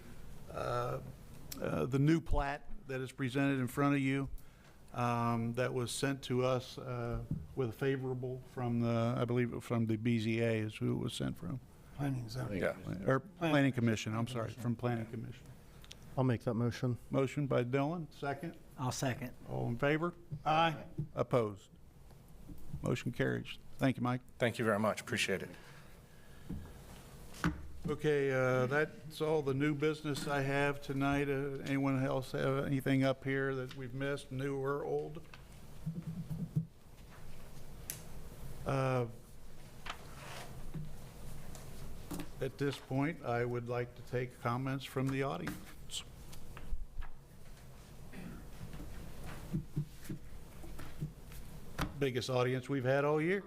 new plat that is presented in front of you, that was sent to us with a favorable from the, I believe from the BZA is who it was sent from. Planning and zoning. Yeah. Or Planning Commission, I'm sorry, from Planning Commission. I'll make that motion. Motion by Dylan, second. I'll second. All in favor? Aye. Opposed? Motion carries. Thank you, Mike. Thank you very much. Appreciate it. Okay, that's all the new business I have tonight. Anyone else have anything up here that we've missed, new or old? At this point, I would like to take comments from the audience. Biggest audience we've had all year,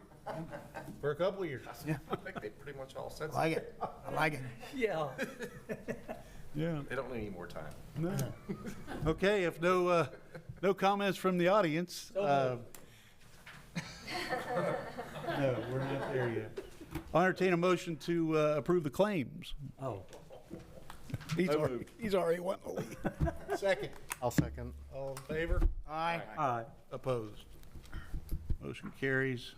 for a couple of years. Yeah. I think they pretty much all said I like it. I like it. Yeah. Yeah. They don't need any more time. No. Okay, if no comments from the audience, no, we're not there yet. I'll entertain a motion to approve the claims. Oh. He's already wanting to leave. Second. I'll second. All in favor? Aye. Aye. Opposed? Motion carries.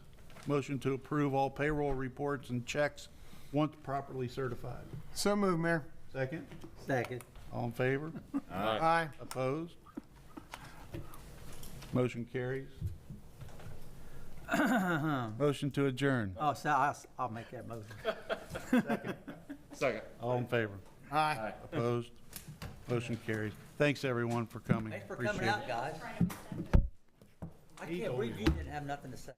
Motion to approve all payroll reports and checks once properly certified. So moved, Mayor. Second. Second. All in favor? Aye. Opposed? Motion carries. Motion to adjourn. Oh, so I'll make that motion. Second. All in favor? Aye. Opposed? Motion carries. Thanks, everyone, for coming. Thanks for Appreciate coming out, it. guys. I can't believe you didn't have nothing to say.